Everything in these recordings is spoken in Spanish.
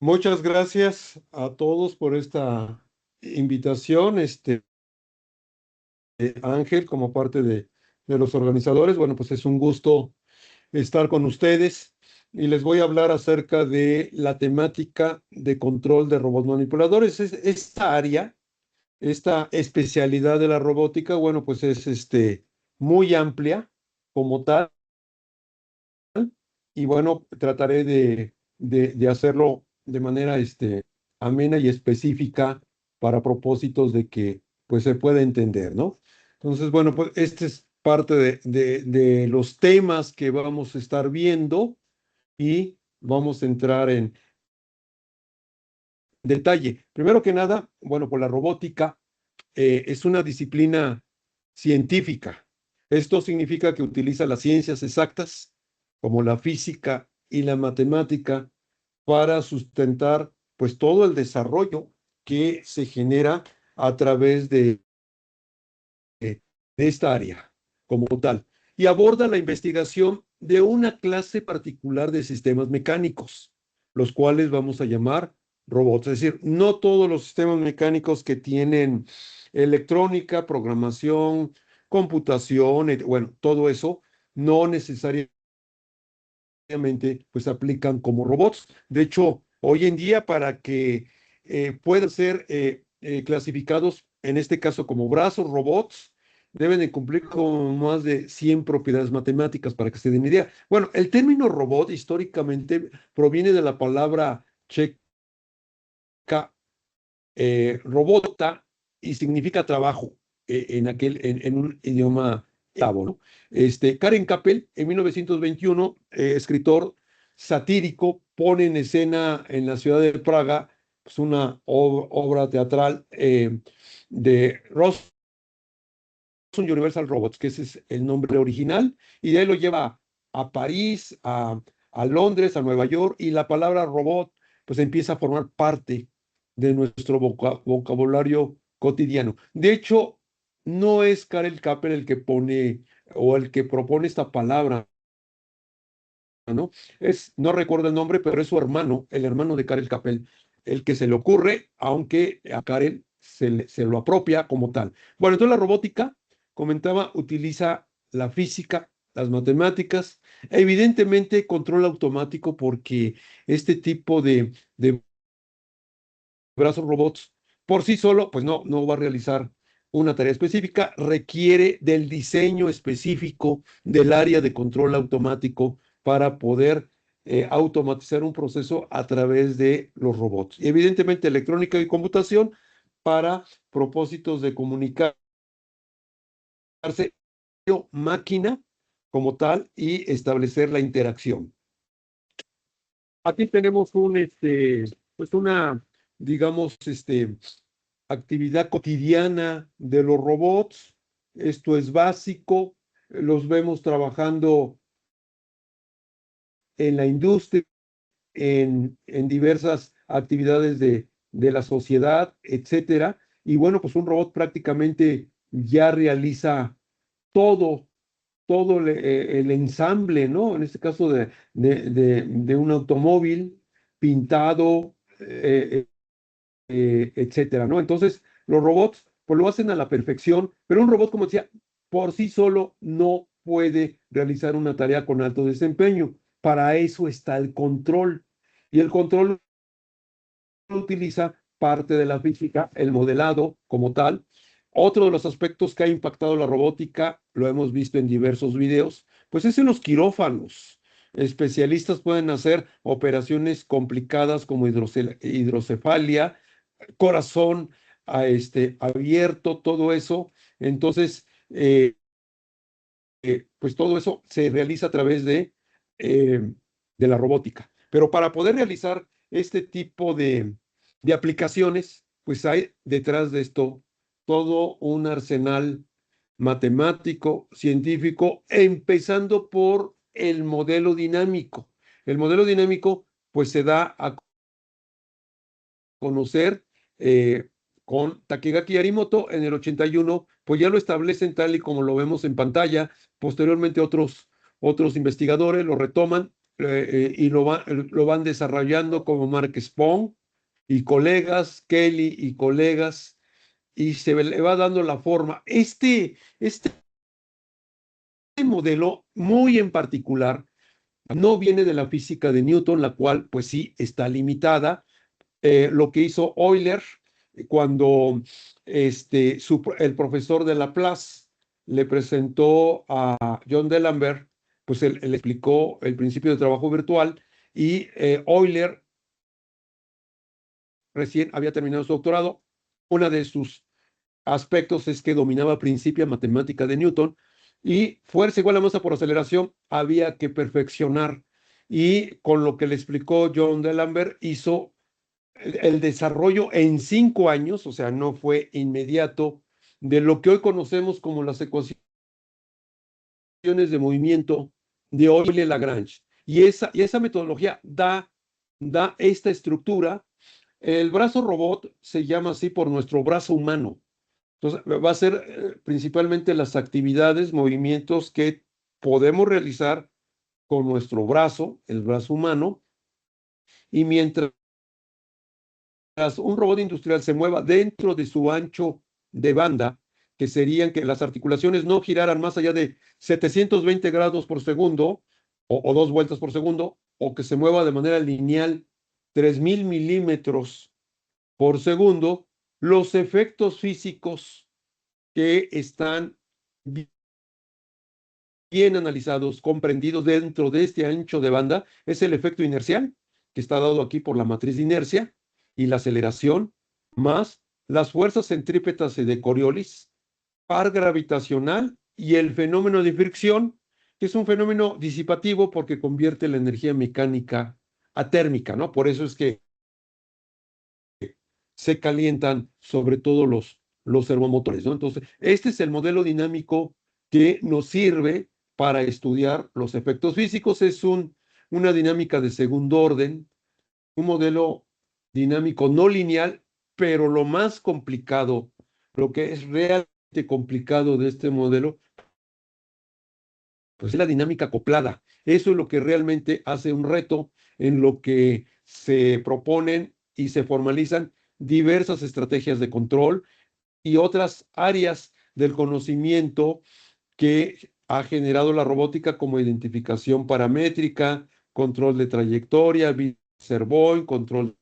Muchas gracias a todos por esta invitación, Ángel, como parte de los organizadores. Bueno, pues es un gusto estar con ustedes y les voy a hablar acerca de la temática de control de robots manipuladores. Esta área, esta especialidad de la robótica, bueno, pues es muy amplia como tal y bueno, trataré de hacerlo de manera amena y específica para propósitos de que pues se pueda entender, ¿no? Entonces, bueno, pues este es parte de los temas que vamos a estar viendo y vamos a entrar en detalle. Primero que nada, bueno, pues la robótica es una disciplina científica. Esto significa que utiliza las ciencias exactas, como la física y la matemática, para sustentar pues todo el desarrollo que se genera a través de esta área como tal. Y aborda la investigación de una clase particular de sistemas mecánicos, los cuales vamos a llamar robots. Es decir, no todos los sistemas mecánicos que tienen electrónica, programación, computación, bueno, todo eso no necesariamente pues aplican como robots. De hecho, hoy en día para que puedan ser clasificados, en este caso como brazos robots, deben de cumplir con más de 100 propiedades matemáticas para que se den idea. Bueno, el término robot históricamente proviene de la palabra checa robota y significa trabajo en un idioma eslavo, ¿no? Karen Kappel, en 1921, escritor satírico, pone en escena en la ciudad de Praga pues, una obra teatral de Ross Universal Robots, que ese es el nombre original, y de ahí lo lleva a París, a Londres, a Nueva York, y la palabra robot pues empieza a formar parte de nuestro vocabulario cotidiano. De hecho, no es Karel Capper el que pone o el que propone esta palabra, ¿no? No recuerdo el nombre, pero es su hermano, el hermano de Karel Capel, el que se le ocurre, aunque a Karel se lo apropia como tal. Bueno, entonces la robótica, comentaba, utiliza la física, las matemáticas, evidentemente control automático porque este tipo de brazos robots por sí solo, pues no va a realizar una tarea específica, requiere del diseño específico del área de control automático para poder automatizar un proceso a través de los robots. Y evidentemente electrónica y computación para propósitos de comunicarse máquina como tal y establecer la interacción. Aquí tenemos pues una, digamos, actividad cotidiana de los robots. Esto es básico. Los vemos trabajando en la industria, en diversas actividades de la sociedad, etcétera. Y bueno, pues un robot prácticamente ya realiza todo, el ensamble, ¿no? En este caso de un automóvil pintado, etcétera, ¿no? Entonces, los robots, pues lo hacen a la perfección, pero un robot, como decía, por sí solo no puede realizar una tarea con alto desempeño. Para eso está el control. Y el control utiliza parte de la física, el modelado como tal. Otro de los aspectos que ha impactado la robótica, lo hemos visto en diversos videos, pues es en los quirófanos. Especialistas pueden hacer operaciones complicadas como hidrocefalia, corazón abierto, todo eso. Entonces, pues todo eso se realiza a través de la robótica. Pero para poder realizar este tipo de aplicaciones, pues hay detrás de esto todo un arsenal matemático, científico, empezando por el modelo dinámico. El modelo dinámico, pues se da a conocer con Takegaki Arimoto en el 81, pues ya lo establecen tal y como lo vemos en pantalla. Posteriormente otros investigadores lo retoman y lo van desarrollando como Mark Spong y colegas, Kelly y colegas, y se le va dando la forma. Este modelo muy en particular no viene de la física de Newton, la cual pues sí está limitada. Lo que hizo Euler cuando el profesor de Laplace le presentó a John D'Alembert, pues él explicó el principio de trabajo virtual y Euler recién había terminado su doctorado. Uno de sus aspectos es que dominaba principia matemática de Newton y fuerza igual a masa por aceleración había que perfeccionar. Y con lo que le explicó John D'Alembert hizo el desarrollo en 5 años, o sea, no fue inmediato, de lo que hoy conocemos como las ecuaciones de movimiento de Euler-Lagrange. Y esa metodología da esta estructura. El brazo robot se llama así por nuestro brazo humano. Entonces, va a ser principalmente las actividades, movimientos que podemos realizar con nuestro brazo, el brazo humano, y mientras un robot industrial se mueva dentro de su ancho de banda, que serían que las articulaciones no giraran más allá de 720 grados por segundo o 2 vueltas por segundo, o que se mueva de manera lineal 3000 milímetros por segundo, los efectos físicos que están bien analizados, comprendidos dentro de este ancho de banda, es el efecto inercial, que está dado aquí por la matriz de inercia, y la aceleración, más las fuerzas centrípetas y de Coriolis, par gravitacional y el fenómeno de fricción, que es un fenómeno disipativo porque convierte la energía mecánica a térmica, ¿no? Por eso es que se calientan sobre todo los servomotores, ¿no? Entonces, este es el modelo dinámico que nos sirve para estudiar los efectos físicos. Es una dinámica de segundo orden, un modelo dinámico no lineal, pero lo más complicado, lo que es realmente complicado de este modelo, pues es la dinámica acoplada. Eso es lo que realmente hace un reto en lo que se proponen y se formalizan diversas estrategias de control y otras áreas del conocimiento que ha generado la robótica, como identificación paramétrica, control de trayectoria, Servoy, control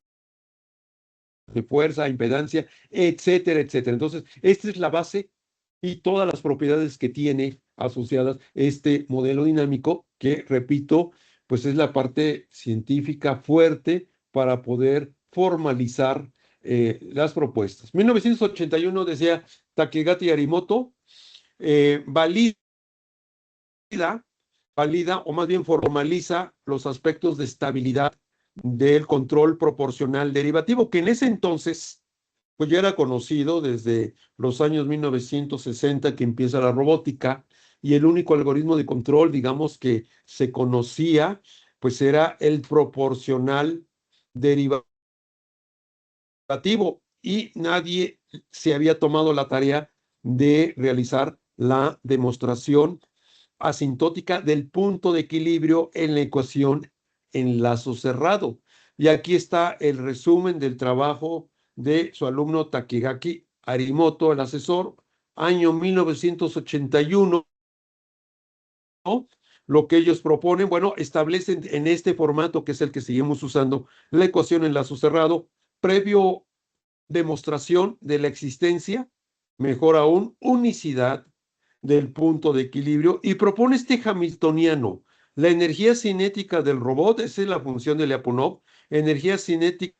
de fuerza, impedancia, etcétera, etcétera. Entonces, esta es la base y todas las propiedades que tiene asociadas este modelo dinámico, que, repito, pues es la parte científica fuerte para poder formalizar las propuestas. 1981 decía Takegati Arimoto, valida, valida o más bien formaliza los aspectos de estabilidad del control proporcional derivativo, que en ese entonces pues ya era conocido desde los años 1960 que empieza la robótica, y el único algoritmo de control, digamos, que se conocía, pues era el proporcional derivativo, y nadie se había tomado la tarea de realizar la demostración asintótica del punto de equilibrio en la ecuación en lazo cerrado. Y aquí está el resumen del trabajo de su alumno Takegaki Arimoto, el asesor, año 1981. ¿No? Lo que ellos proponen, bueno, establecen en este formato, que es el que seguimos usando, la ecuación en lazo cerrado, previo demostración de la existencia, mejor aún, unicidad del punto de equilibrio, y propone este hamiltoniano. La energía cinética del robot, esa es la función de Lyapunov, energía cinética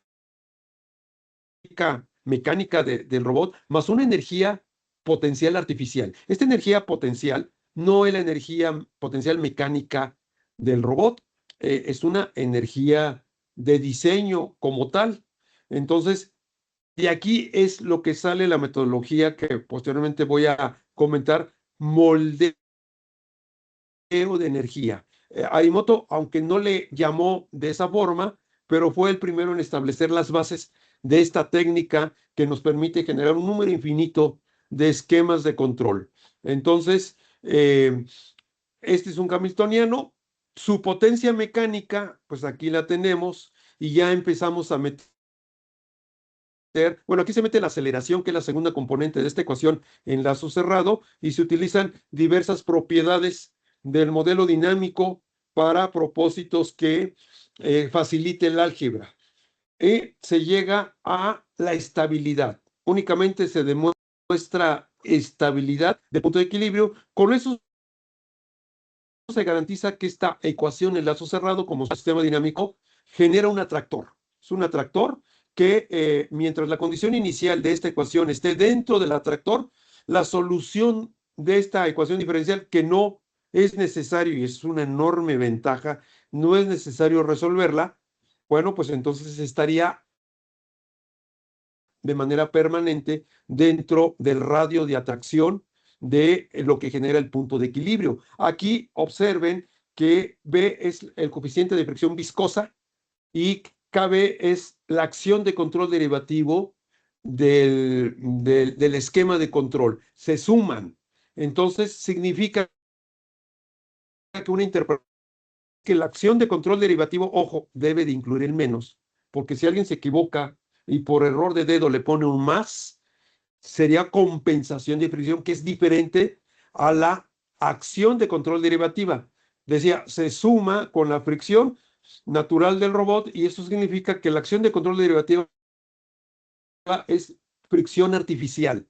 mecánica del robot, más una energía potencial artificial. Esta energía potencial no es la energía potencial mecánica del robot, es una energía de diseño como tal. Entonces, de aquí es lo que sale la metodología que posteriormente voy a comentar, moldeo de energía. Arimoto, aunque no le llamó de esa forma, pero fue el primero en establecer las bases de esta técnica que nos permite generar un número infinito de esquemas de control. Entonces, este es un hamiltoniano Su potencia mecánica, pues aquí la tenemos y ya empezamos a meter, bueno, aquí se mete la aceleración, que es la segunda componente de esta ecuación en lazo cerrado, y se utilizan diversas propiedades del modelo dinámico para propósitos que faciliten el álgebra. Y se llega a la estabilidad. Únicamente se demuestra estabilidad de punto de equilibrio. Con eso se garantiza que esta ecuación en lazo cerrado, como sistema dinámico, genera un atractor. Es un atractor que mientras la condición inicial de esta ecuación esté dentro del atractor, la solución de esta ecuación diferencial, que no es necesario, y es una enorme ventaja, no es necesario resolverla, bueno, pues entonces estaría de manera permanente dentro del radio de atracción de lo que genera el punto de equilibrio. Aquí observen que B es el coeficiente de fricción viscosa y KB es la acción de control derivativo del esquema de control. Se suman. Entonces significa que una interpretación, que la acción de control derivativo, ojo, debe de incluir el menos, porque si alguien se equivoca y por error de dedo le pone un más, sería compensación de fricción, que es diferente a la acción de control derivativa. Decía, se suma con la fricción natural del robot, y eso significa que la acción de control derivativa es fricción artificial,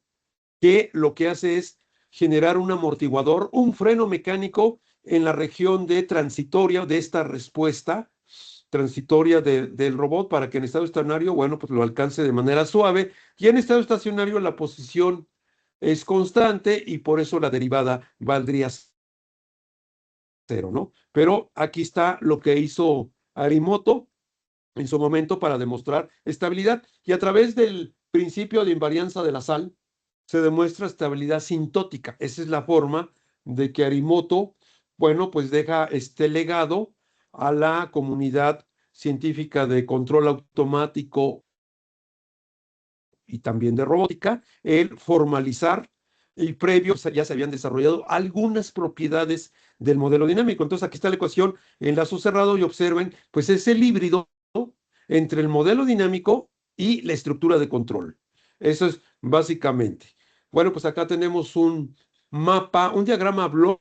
que lo que hace es generar un amortiguador, un freno mecánico en la región de transitoria de esta respuesta transitoria del robot, para que en estado estacionario, bueno, pues lo alcance de manera suave, y en estado estacionario la posición es constante y por eso la derivada valdría cero, ¿no? Pero aquí está lo que hizo Arimoto en su momento para demostrar estabilidad, y a través del principio de invarianza de la sal se demuestra estabilidad sintótica. Esa es la forma de que Arimoto, bueno, pues deja este legado a la comunidad científica de control automático y también de robótica, el formalizar, y previo ya se habían desarrollado algunas propiedades del modelo dinámico. Entonces aquí está la ecuación en lazo cerrado, y observen, pues es el híbrido entre el modelo dinámico y la estructura de control. Eso es básicamente. Bueno, pues acá tenemos un mapa, un diagrama bloques,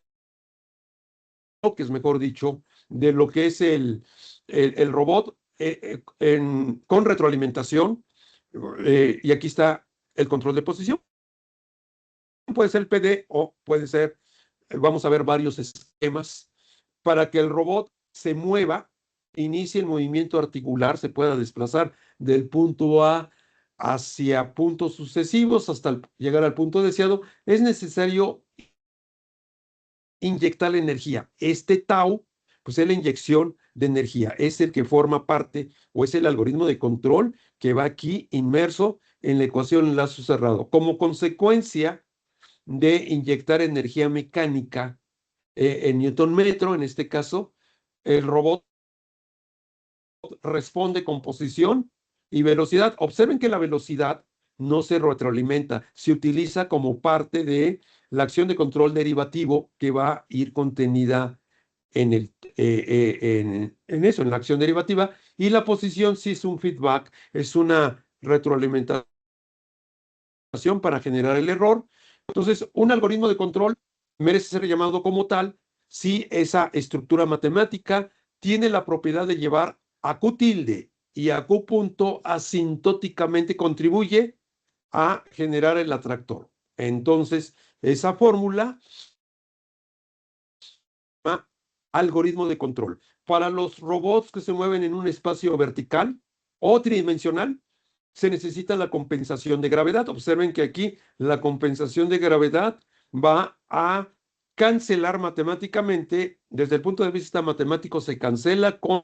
mejor dicho, de lo que es el robot con retroalimentación. Y aquí está el control de posición. Puede ser el PD o puede ser, vamos a ver varios esquemas para que el robot se mueva, inicie el movimiento articular, se pueda desplazar del punto A hacia puntos sucesivos hasta llegar al punto deseado. Es necesario inyectar la energía. Este tau, pues es la inyección de energía, es el que forma parte, o es el algoritmo de control que va aquí inmerso en la ecuación en lazo cerrado. Como consecuencia de inyectar energía mecánica en Newton metro, en este caso, el robot responde con posición y velocidad. Observen que la velocidad no se retroalimenta, se utiliza como parte de la acción de control derivativo que va a ir contenida en eso, en la acción derivativa, y la posición sí es un feedback, es una retroalimentación para generar el error. Entonces, un algoritmo de control merece ser llamado como tal si esa estructura matemática tiene la propiedad de llevar a Q tilde y a Q punto asintóticamente, contribuye a generar el atractor. Entonces, esa fórmula llama algoritmo de control. Para los robots que se mueven en un espacio vertical o tridimensional, se necesita la compensación de gravedad. Observen que aquí la compensación de gravedad va a cancelar matemáticamente, desde el punto de vista matemático, se cancela con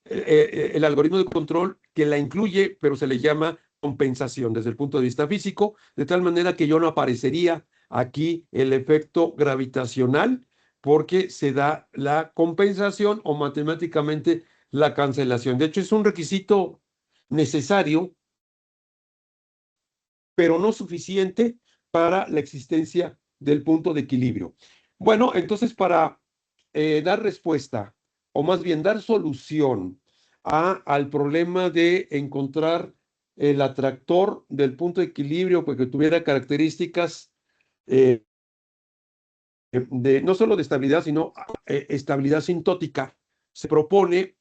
el algoritmo de control que la incluye, pero se le llama compensación desde el punto de vista físico, de tal manera que yo no aparecería aquí el efecto gravitacional, porque se da la compensación o matemáticamente la cancelación. De hecho, es un requisito necesario, pero no suficiente para la existencia del punto de equilibrio. Bueno, entonces para dar respuesta, o más bien dar solución al problema de encontrar el atractor del punto de equilibrio, porque tuviera características eh, no solo de estabilidad, sino estabilidad sintótica, se propone,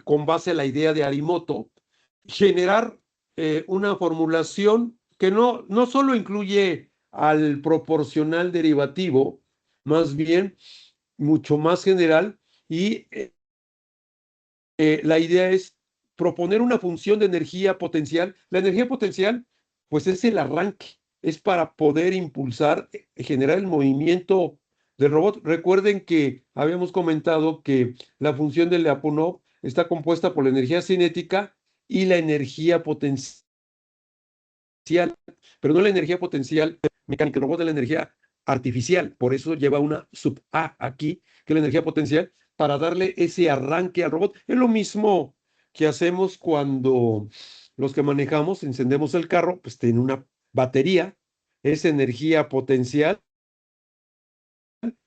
con base a la idea de Arimoto, generar una formulación que no solo incluye al proporcional derivativo, más bien mucho más general, y la idea es proponer una función de energía potencial. La energía potencial, pues es el arranque, es para poder impulsar, generar el movimiento del robot. Recuerden que habíamos comentado que la función de Lyapunov está compuesta por la energía cinética y la energía potencial, pero no la energía potencial mecánica, el robot de la energía artificial, por eso lleva una sub A aquí, que es la energía potencial, para darle ese arranque al robot. Es lo mismo que hacemos cuando los que manejamos, encendemos el carro, pues tiene una batería, es energía potencial,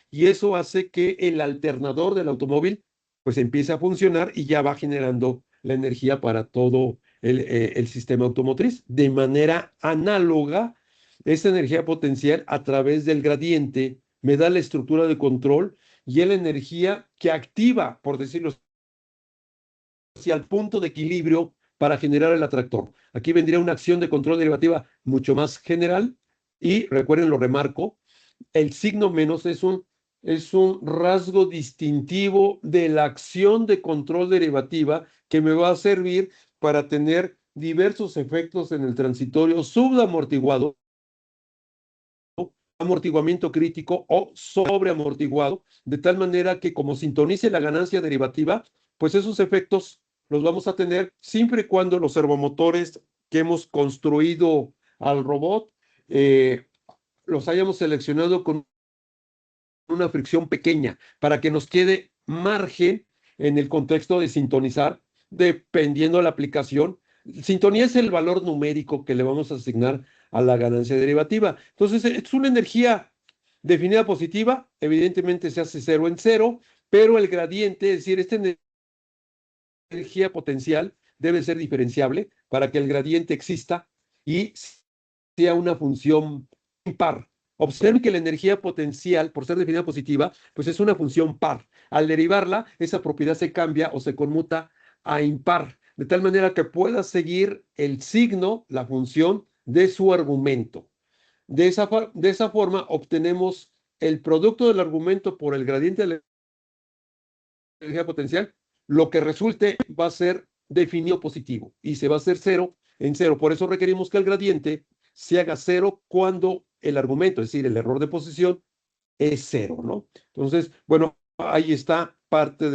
y eso hace que el alternador del automóvil pues empiece a funcionar y ya va generando la energía para todo el sistema automotriz. De manera análoga, esta energía potencial a través del gradiente me da la estructura de control y es la energía que activa, por decirlo así, al punto de equilibrio para generar el atractor. Aquí vendría una acción de control derivativa mucho más general y recuerden, lo remarco, el signo menos es un rasgo distintivo de la acción de control derivativa que me va a servir para tener diversos efectos en el transitorio subamortiguado, amortiguamiento crítico o sobreamortiguado, de tal manera que como sintonice la ganancia derivativa, pues esos efectos los vamos a tener siempre y cuando los servomotores que hemos construido al robot los hayamos seleccionado con una fricción pequeña para que nos quede margen en el contexto de sintonizar, dependiendo de la aplicación. Sintonía es el valor numérico que le vamos a asignar a la ganancia derivativa. Entonces, es una energía definida positiva, evidentemente se hace cero en cero, pero el gradiente, es decir, esta energía potencial debe ser diferenciable para que el gradiente exista y sea una función par. Observen que la energía potencial, por ser definida positiva, pues es una función par. Al derivarla, esa propiedad se cambia o se conmuta a impar, de tal manera que pueda seguir el signo, la función de su argumento. De esa forma obtenemos el producto del argumento por el gradiente de la energía potencial, lo que resulte va a ser definido positivo y se va a hacer cero en cero. Por eso requerimos que el gradiente se haga cero cuando el argumento, es decir, el error de posición, es cero, ¿no? Entonces, bueno, ahí está parte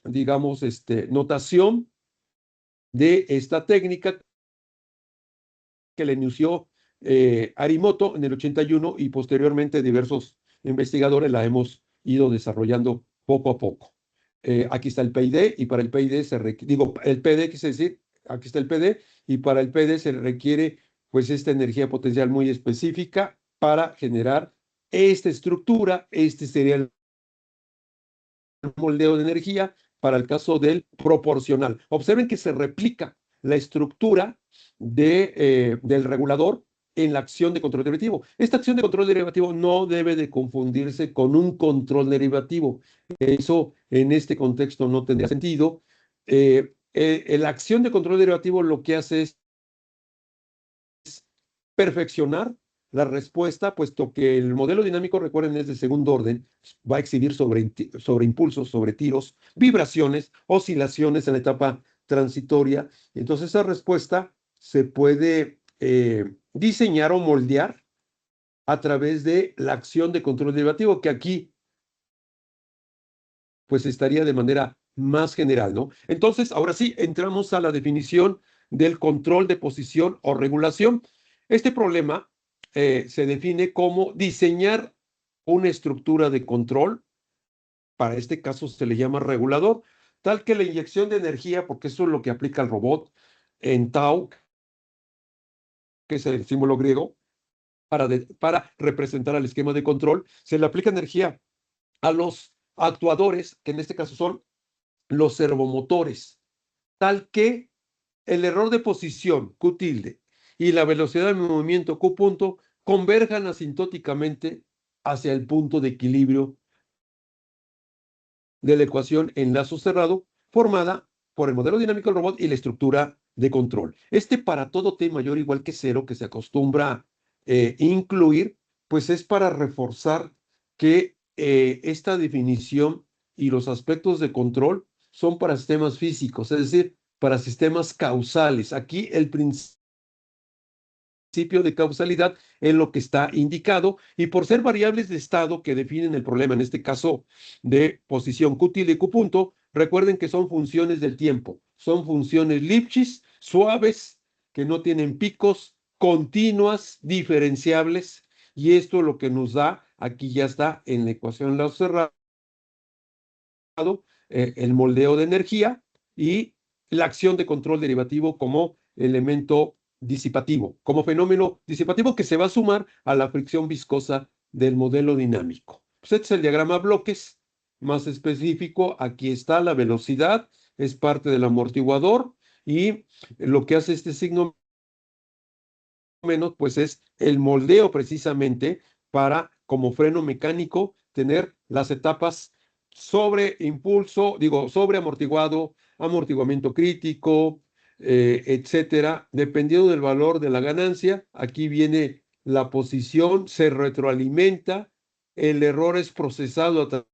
digamos, notación de esta técnica que le inició Arimoto en el 81 y posteriormente diversos investigadores la hemos ido desarrollando poco a poco. Aquí está el PID y para el PID digo, el PD quise decir, aquí está el PD y para el PD se requiere pues esta energía potencial muy específica para generar esta estructura. Este sería el moldeo de energía para el caso del proporcional. Observen que se replica la estructura del regulador en la acción de control derivativo. Esta acción de control derivativo no debe de confundirse con un control derivativo. Eso en este contexto no tendría sentido. La acción de control derivativo lo que hace es perfeccionar la respuesta, puesto que el modelo dinámico, recuerden, es de segundo orden, va a exhibir sobre impulsos, sobre tiros, vibraciones, oscilaciones en la etapa transitoria. Entonces, esa respuesta se puede diseñar o moldear a través de la acción de control derivativo, que aquí pues estaría de manera más general, ¿no? Entonces, ahora sí, entramos a la definición del control de posición o regulación. Este problema se define como diseñar una estructura de control, para este caso se le llama regulador, tal que la inyección de energía, porque eso es lo que aplica el robot en tau, que es el símbolo griego, para representar al esquema de control, se le aplica energía a los actuadores, que en este caso son los servomotores, tal que el error de posición Q tilde y la velocidad de movimiento Q punto converjan asintóticamente hacia el punto de equilibrio de la ecuación en lazo cerrado formada por el modelo dinámico del robot y la estructura de control. Para todo t mayor o igual que cero que se acostumbra incluir, pues es para reforzar que esta definición y los aspectos de control son para sistemas físicos, es decir, para sistemas causales. Aquí el principio de causalidad es lo que está indicado, y por ser variables de estado que definen el problema, en este caso de posición Q tilde y Q punto, recuerden que son funciones del tiempo, son funciones Lipschitz, suaves, que no tienen picos, continuas, diferenciables, y esto es lo que nos da, aquí ya está en la ecuación lazo cerrado, el moldeo de energía y la acción de control derivativo como elemento disipativo, como fenómeno disipativo que se va a sumar a la fricción viscosa del modelo dinámico. Pues este es el diagrama bloques más específico. Aquí está la velocidad, es parte del amortiguador, y lo que hace este signo menos, pues es el moldeo precisamente para, como freno mecánico, tener las etapas sobre impulso, sobre amortiguado, amortiguamiento crítico, etcétera, dependiendo del valor de la ganancia. Aquí viene la posición, se retroalimenta, el error es procesado a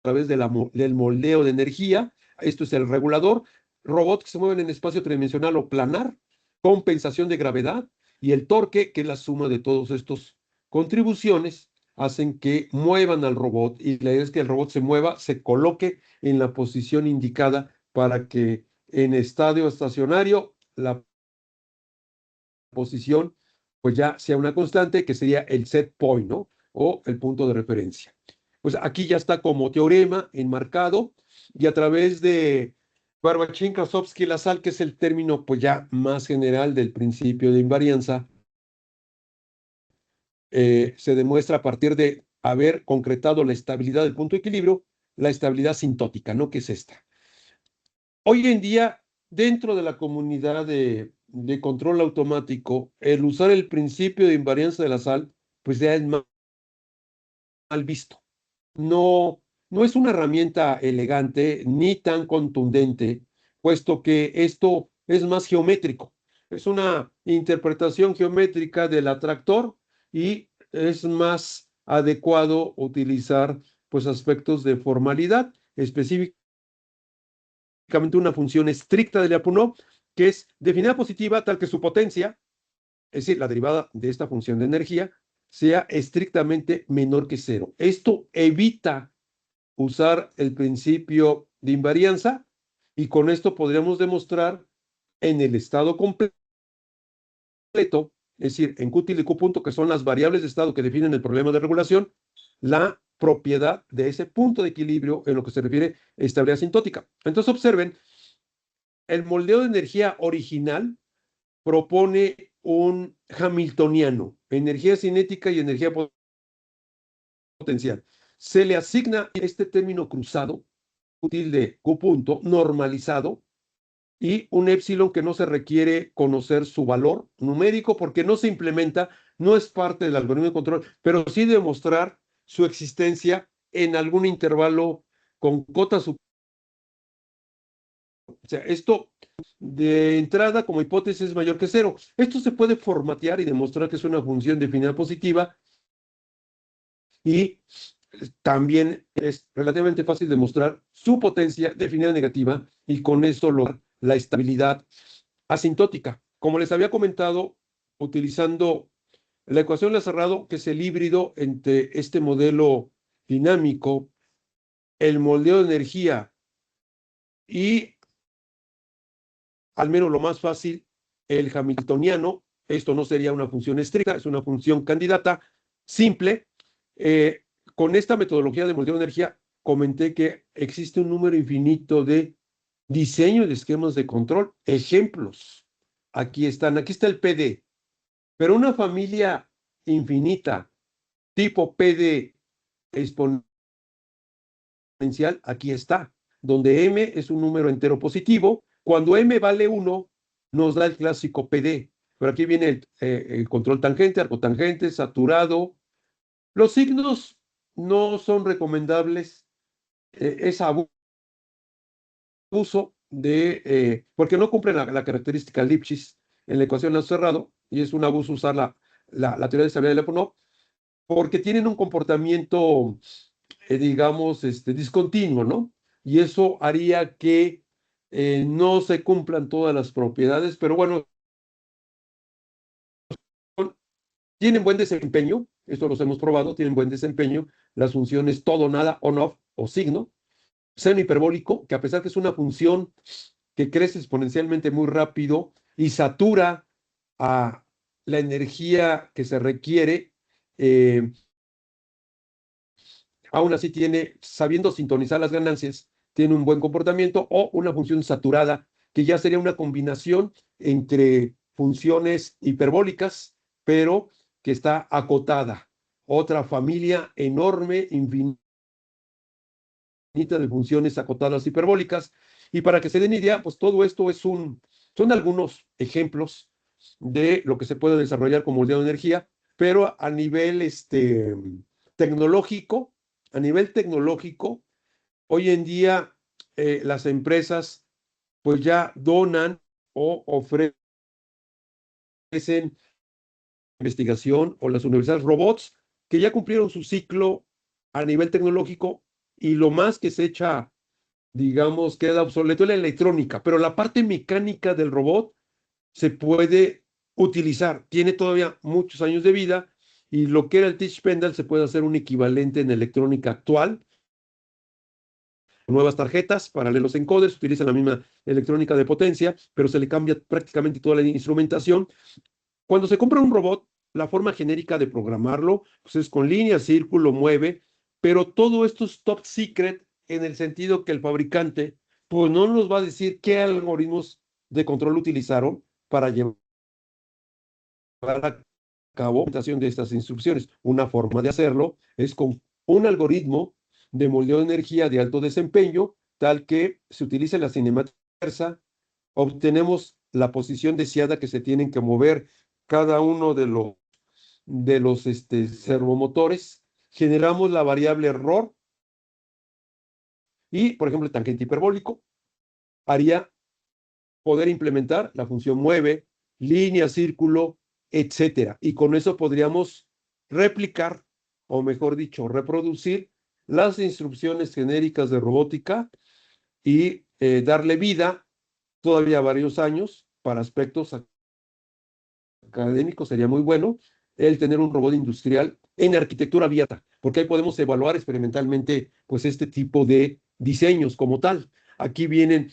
través del moldeo de energía. Esto es el regulador. Robots que se mueven en espacio tridimensional o planar, compensación de gravedad y el torque, que es la suma de todos estos contribuciones, hacen que muevan al robot, y la idea es que el robot se mueva, se coloque en la posición indicada para que en estadio estacionario la posición pues ya sea una constante, que sería el set point, ¿no? O el punto de referencia. Pues aquí ya está como teorema enmarcado, y a través de Barbachin, Krasovsky y Lassalle, que es el término pues ya más general del principio de invarianza, se demuestra a partir de haber concretado la estabilidad del punto de equilibrio, la estabilidad sintótica, ¿no? Que es esta. Hoy en día, dentro de la comunidad de control automático, el usar el principio de invarianza de Lassalle, pues ya es mal visto. No, no es una herramienta elegante ni tan contundente, puesto que esto es más geométrico. Es una interpretación geométrica del atractor, y es más adecuado utilizar pues aspectos de formalidad, específicamente una función estricta de Lyapunov, que es definida positiva tal que su potencia, es decir, la derivada de esta función de energía, sea estrictamente menor que cero. Esto evita usar el principio de invarianza, y con esto podríamos demostrar en el estado completo, es decir, en Q tilde y Q punto, que son las variables de estado que definen el problema de regulación, la propiedad de ese punto de equilibrio en lo que se refiere a estabilidad asintótica. Entonces observen, el moldeo de energía original propone un hamiltoniano, energía cinética y energía potencial. Se le asigna este término cruzado, Q tilde Q punto, normalizado, y un épsilon que no se requiere conocer su valor numérico porque no se implementa, no es parte del algoritmo de control, pero sí demostrar su existencia en algún intervalo con cota superior. O sea, esto de entrada como hipótesis es mayor que cero. Esto se puede formatear y demostrar que es una función definida positiva, y también es relativamente fácil demostrar su potencia definida negativa, y con esto lograr la estabilidad asintótica. Como les había comentado, utilizando la ecuación de cerrado, que es el híbrido entre este modelo dinámico, el moldeo de energía y, al menos lo más fácil, el hamiltoniano. Esto no sería una función estricta, es una función candidata simple. Eh, con esta metodología de moldeo de energía, comenté que existe un número infinito de diseños de esquemas de control, ejemplos. Aquí están, aquí está el PD, pero una familia infinita tipo PD exponencial, aquí está, donde m es un número entero positivo. Cuando m vale 1, nos da el clásico PD. Pero aquí viene el control tangente, arcotangente, saturado. Los signos no son recomendables. Es abuso porque no cumplen la característica Lipschitz en la ecuación lazo cerrado, y es un abuso usar la teoría de estabilidad de Lyapunov, porque tienen un comportamiento, digamos, discontinuo, ¿no? Y eso haría que no se cumplan todas las propiedades, pero bueno, tienen buen desempeño, esto los hemos probado, tienen buen desempeño, las funciones todo, nada, on, off o signo, seno hiperbólico, que a pesar que es una función que crece exponencialmente muy rápido y satura a la energía que se requiere, eh, aún así tiene, sabiendo sintonizar las ganancias, tiene un buen comportamiento, o una función saturada, que ya sería una combinación entre funciones hiperbólicas, pero que está acotada. Otra familia enorme, infinita de funciones acotadas hiperbólicas. Y para que se den idea, pues todo esto son algunos ejemplos de lo que se puede desarrollar como moldeo de energía, pero a nivel tecnológico, a nivel tecnológico, hoy en día las empresas pues ya donan o ofrecen investigación, o las universidades, robots que ya cumplieron su ciclo a nivel tecnológico, y lo más que se echa, digamos, queda obsoleto la electrónica, pero la parte mecánica del robot se puede utilizar, tiene todavía muchos años de vida, y lo que era el Teach Pendle se puede hacer un equivalente en electrónica actual. Nuevas tarjetas, paralelos encoders, utilizan la misma electrónica de potencia, pero se le cambia prácticamente toda la instrumentación. Cuando se compra un robot, la forma genérica de programarlo pues es con línea, círculo, mueve, pero todo esto es top secret, en el sentido que el fabricante pues no nos va a decir qué algoritmos de control utilizaron para llevar a cabo la implementación de estas instrucciones. Una forma de hacerlo es con un algoritmo de moldeo de energía de alto desempeño, tal que se utilice la cinemática inversa, obtenemos la posición deseada que se tienen que mover cada uno de los servomotores, generamos la variable error, y, por ejemplo, el tangente hiperbólico haría poder implementar la función mueve, línea, círculo, etcétera. Y con eso podríamos replicar, o mejor dicho, reproducir las instrucciones genéricas de robótica, y darle vida todavía varios años. Para aspectos académicos sería muy bueno el tener un robot industrial en arquitectura abierta, porque ahí podemos evaluar experimentalmente pues este tipo de diseños como tal. Aquí vienen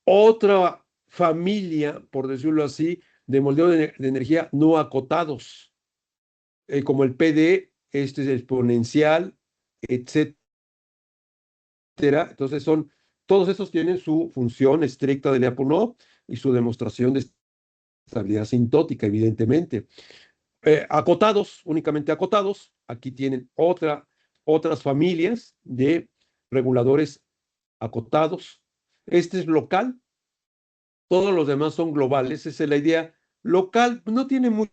otra familia, por decirlo así, de moldeo de energía no acotados, como el PD, este es exponencial, etcétera. Entonces todos estos tienen su función estricta de Lyapunov y su demostración de estabilidad asintótica, evidentemente. Acotados, únicamente acotados, aquí tienen otras familias de reguladores acotados. Este es local, todos los demás son globales. Esa es la idea. Local no tiene mucho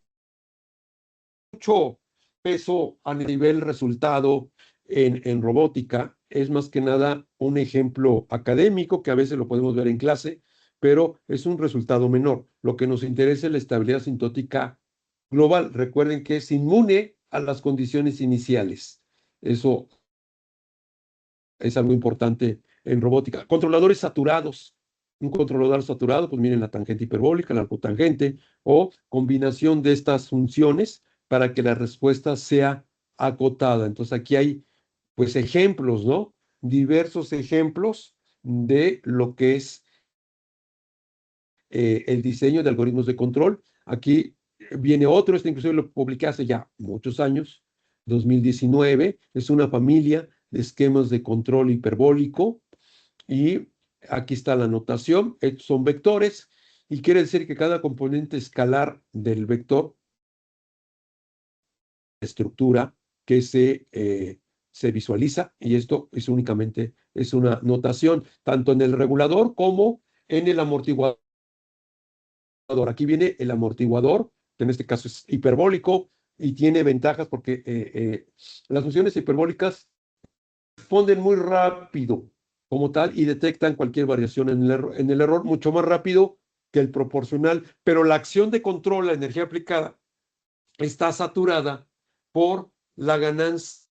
peso a nivel resultado en robótica. Es más que nada un ejemplo académico que a veces lo podemos ver en clase, pero es un resultado menor. Lo que nos interesa es la estabilidad asintótica global. Recuerden que es inmune a las condiciones iniciales. Eso es algo importante en robótica. Controladores saturados. Un controlador saturado, pues miren la tangente hiperbólica, la arcotangente, o combinación de estas funciones para que la respuesta sea acotada. Entonces aquí hay pues ejemplos, ¿no? Diversos ejemplos de lo que es el diseño de algoritmos de control. Aquí viene otro, este inclusive lo publiqué hace ya muchos años, 2019, es una familia de esquemas de control hiperbólico, y aquí está la notación. Estos son vectores, y quiere decir que cada componente escalar del vector, estructura que se se visualiza y esto es únicamente es una notación, tanto en el regulador como en el amortiguador. Aquí viene el amortiguador, que en este caso es hiperbólico y tiene ventajas porque las funciones hiperbólicas responden muy rápido como tal y detectan cualquier variación en el error mucho más rápido que el proporcional, pero la acción de control, la energía aplicada, está saturada por la ganancia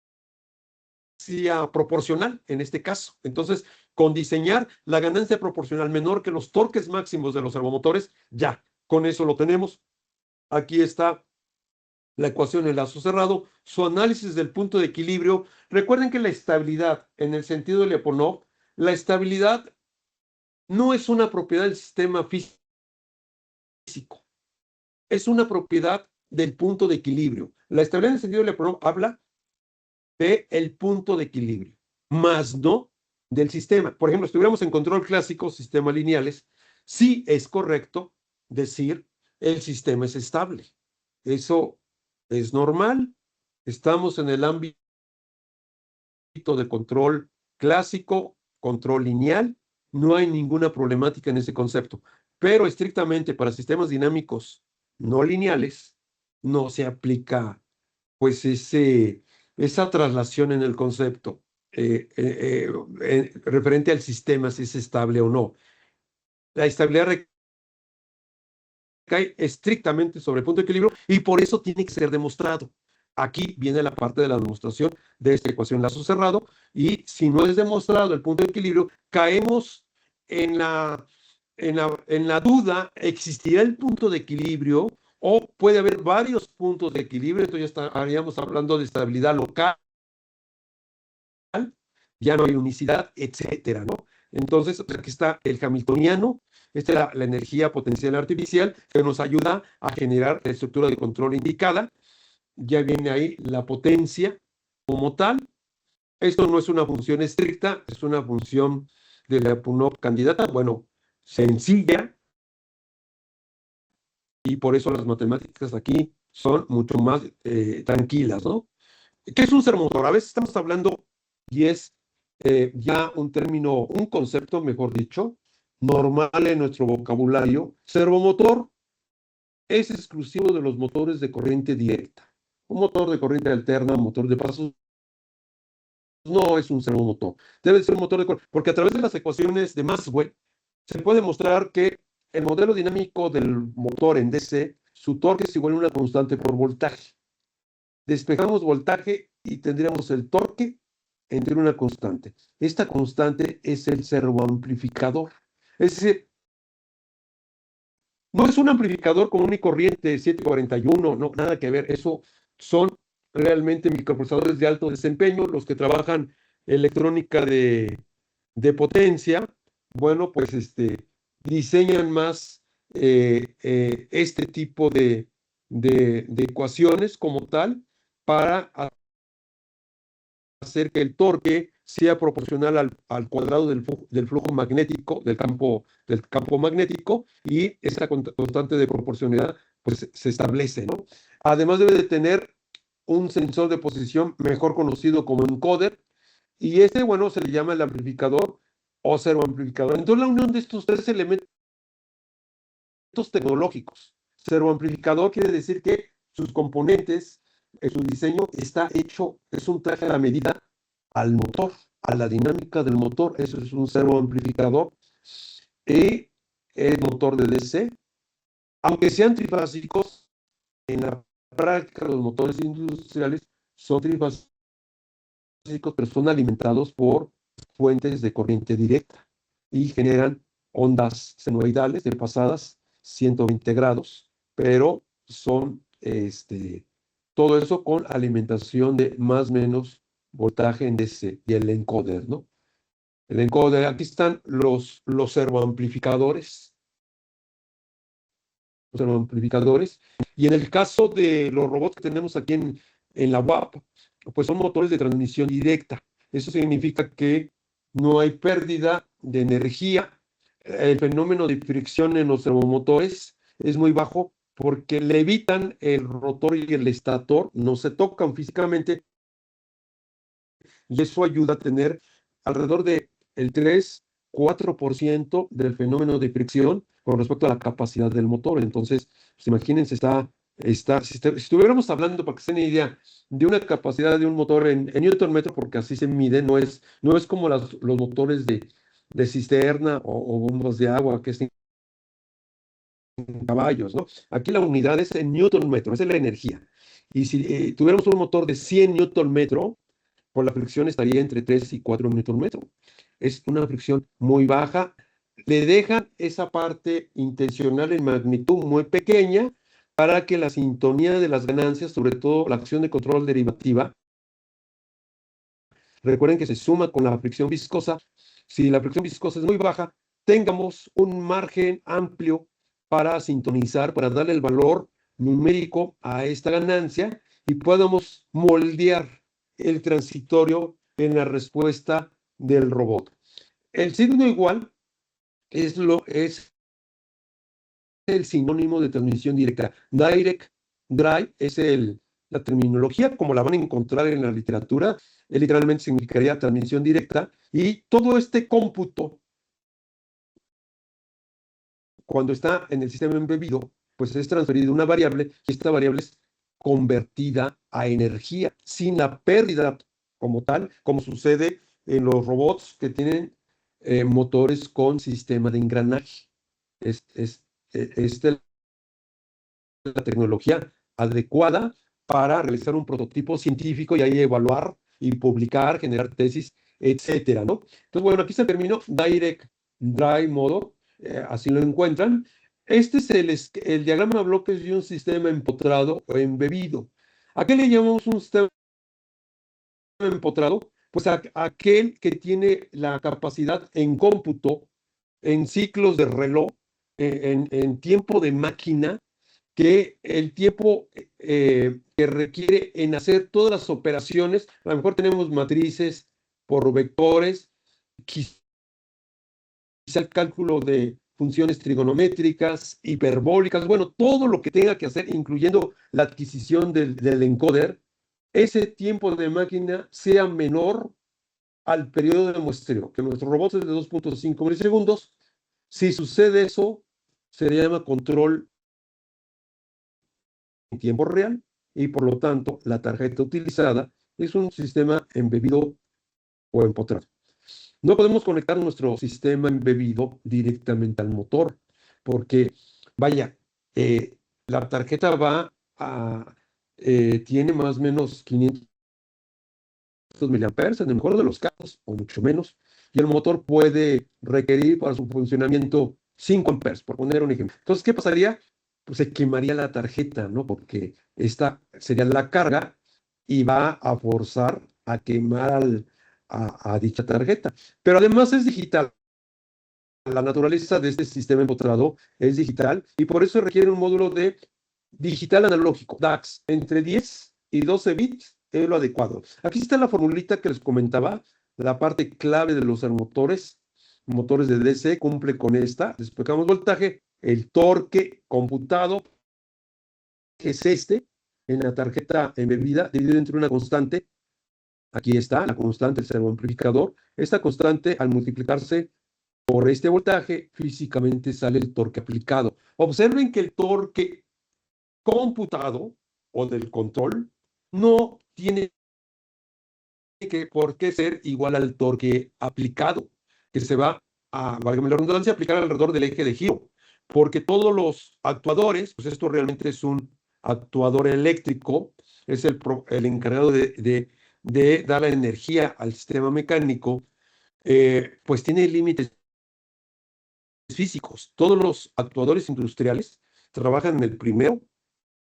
proporcional en este caso. Entonces, con diseñar la ganancia proporcional menor que los torques máximos de los servomotores, ya, con eso lo tenemos. Aquí está la ecuación en lazo cerrado, su análisis del punto de equilibrio. Recuerden que la estabilidad, en el sentido de Lyapunov, la estabilidad no es una propiedad del sistema físico, es una propiedad del punto de equilibrio. La estabilidad en el sentido de Lyapunov habla de el punto de equilibrio, más no del sistema. Por ejemplo, si estuviéramos en control clásico, sistemas lineales, sí es correcto decir el sistema es estable. Eso es normal. Estamos en el ámbito de control clásico, control lineal, no hay ninguna problemática en ese concepto. Pero estrictamente para sistemas dinámicos no lineales, no se aplica pues esa traslación en el concepto referente al sistema, si es estable o no. La estabilidad recae estrictamente sobre el punto de equilibrio y por eso tiene que ser demostrado. Aquí viene la parte de la demostración de esta ecuación lazo cerrado y si no es demostrado el punto de equilibrio, caemos en la duda, ¿existirá el punto de equilibrio o puede haber varios puntos de equilibrio? Entonces ya estaríamos hablando de estabilidad local, ya no hay unicidad, etcétera, ¿no? Entonces, aquí está el hamiltoniano, esta es la energía potencial artificial que nos ayuda a generar la estructura de control indicada. Ya viene ahí la potencia como tal. Esto no es una función estricta, es una función de la Lyapunov candidata, bueno, sencilla, y por eso las matemáticas aquí son mucho más tranquilas, ¿no? ¿Qué es un servomotor? A veces estamos hablando, y es ya un término, un concepto, mejor dicho, normal en nuestro vocabulario. Servomotor es exclusivo de los motores de corriente directa. Un motor de corriente alterna, un motor de pasos, no es un servomotor. Debe ser un motor de corriente, porque a través de las ecuaciones de Maxwell se puede mostrar que el modelo dinámico del motor en DC, su torque es igual a una constante por voltaje. Despejamos voltaje y tendríamos el torque entre una constante. Esta constante es el servoamplificador. Es decir, no es un amplificador común y corriente 741, no, nada que ver. Eso son realmente microprocesadores de alto desempeño, los que trabajan electrónica de potencia. Bueno, pues diseñan más este tipo de ecuaciones como tal para hacer que el torque sea proporcional al cuadrado del flujo magnético, del campo magnético, y esa constante de proporcionalidad pues se establece, ¿no? Además debe de tener un sensor de posición mejor conocido como encoder, y bueno, se le llama el amplificador o servoamplificador. Entonces la unión de estos tres elementos tecnológicos, servoamplificador quiere decir que sus componentes, su diseño está hecho, es un traje a la medida al motor, a la dinámica del motor. Eso es un servoamplificador. Y el motor de DC, aunque sean trifásicos, en la práctica los motores industriales son trifásicos, pero son alimentados por fuentes de corriente directa y generan ondas senoidales de pasadas 120 grados, pero son todo eso con alimentación de más o menos voltaje en DC y el encoder, ¿no? El encoder, aquí están los servoamplificadores, y en el caso de los robots que tenemos aquí en la UAP, pues son motores de transmisión directa. Eso significa que no hay pérdida de energía. El fenómeno de fricción en los servomotores es muy bajo porque levitan el rotor y el estator, no se tocan físicamente, y eso ayuda a tener alrededor de el 3-4% del fenómeno de fricción con respecto a la capacidad del motor. Entonces, pues imagínense, si estuviéramos hablando, para que se den una idea, de una capacidad de un motor en Newton metro, porque así se mide, no es como los motores de cisterna o bombas de agua, que es en caballos, ¿no? Aquí la unidad es en Newton metro, esa es la energía. Y si tuviéramos un motor de 100 Newton metro, por la fricción estaría entre 3 y 4 Newton metro. Es una fricción muy baja. Le dejan esa parte intencional en magnitud muy pequeña para que la sintonía de las ganancias, sobre todo la acción de control derivativa, recuerden que se suma con la fricción viscosa. Si la fricción viscosa es muy baja, tengamos un margen amplio para sintonizar, para darle el valor numérico a esta ganancia y podamos moldear el transitorio en la respuesta del robot. El signo igual es el sinónimo de transmisión directa. Direct drive es la terminología como la van a encontrar en la literatura. Literalmente significaría transmisión directa. Y todo este cómputo, cuando está en el sistema embebido, pues es transferido una variable y esta variable es convertida a energía sin la pérdida como tal, como sucede en los robots que tienen motores con sistema de engranaje. Esta es la tecnología adecuada para realizar un prototipo científico y ahí evaluar y publicar, generar tesis, etcétera, ¿no? Entonces, bueno, aquí se terminó Direct Drive Motor, así lo encuentran. Este es el diagrama de bloques de un sistema empotrado o embebido. ¿A qué le llamamos un sistema empotrado? Pues a aquel que tiene la capacidad en cómputo, en ciclos de reloj, en tiempo de máquina, que el tiempo que requiere en hacer todas las operaciones, a lo mejor tenemos matrices por vectores, quizá el cálculo de funciones trigonométricas, hiperbólicas, bueno, todo lo que tenga que hacer, incluyendo la adquisición del encoder, ese tiempo de máquina sea menor al periodo de muestreo, que nuestro robot es de 2.5 milisegundos. Si sucede eso, se le llama control en tiempo real y por lo tanto la tarjeta utilizada es un sistema embebido o empotrado. No podemos conectar nuestro sistema embebido directamente al motor porque, vaya, la tarjeta tiene más o menos 500 miliamperes en el mejor de los casos o mucho menos y el motor puede requerir para su funcionamiento 5 amperes, por poner un ejemplo. Entonces, ¿qué pasaría? Pues se quemaría la tarjeta, ¿no? Porque esta sería la carga y va a forzar a quemar a dicha tarjeta. Pero además es digital. La naturaleza de este sistema empotrado es digital y por eso requiere un módulo de digital analógico, DAX, entre 10 y 12 bits es lo adecuado. Aquí está la formulita que les comentaba, la parte clave de los motores de DC cumple con esta, desplegamos voltaje, el torque computado, que es en la tarjeta embebida, dividido entre una constante, aquí está, la constante, el servoamplificador, esta constante al multiplicarse por este voltaje, físicamente sale el torque aplicado. Observen que el torque computado o del control no tiene por qué ser igual al torque aplicado, que se va a, válgame la redundancia, aplicar alrededor del eje de giro, porque todos los actuadores, pues esto realmente es un actuador eléctrico, es el encargado de dar la energía al sistema mecánico, pues tiene límites físicos. Todos los actuadores industriales trabajan en el primero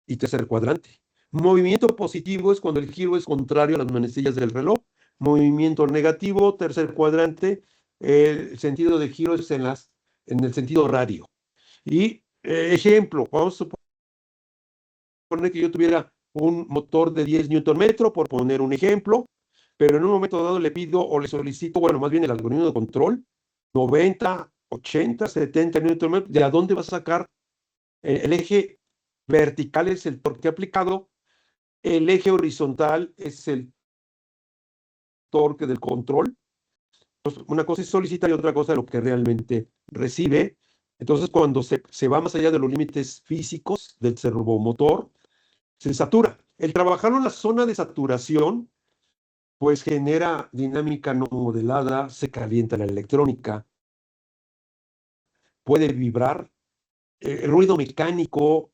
y tercer cuadrante. Movimiento positivo es cuando el giro es contrario a las manecillas del reloj. Movimiento negativo, tercer cuadrante, el sentido de giro es en el sentido horario. Y ejemplo, vamos a suponer que yo tuviera un motor de 10 Newton metro, por poner un ejemplo, pero en un momento dado le pido o le solicito, bueno, más bien el algoritmo de control, 90, 80, 70 Newton metro, ¿de a dónde va a sacar? El eje vertical es el torque aplicado, el eje horizontal es el torque del control. Entonces, una cosa es solicitar y otra cosa es lo que realmente recibe. Entonces, cuando se va más allá de los límites físicos del servomotor, se satura. El trabajar en la zona de saturación, pues genera dinámica no modelada, se calienta la electrónica, puede vibrar, ruido mecánico,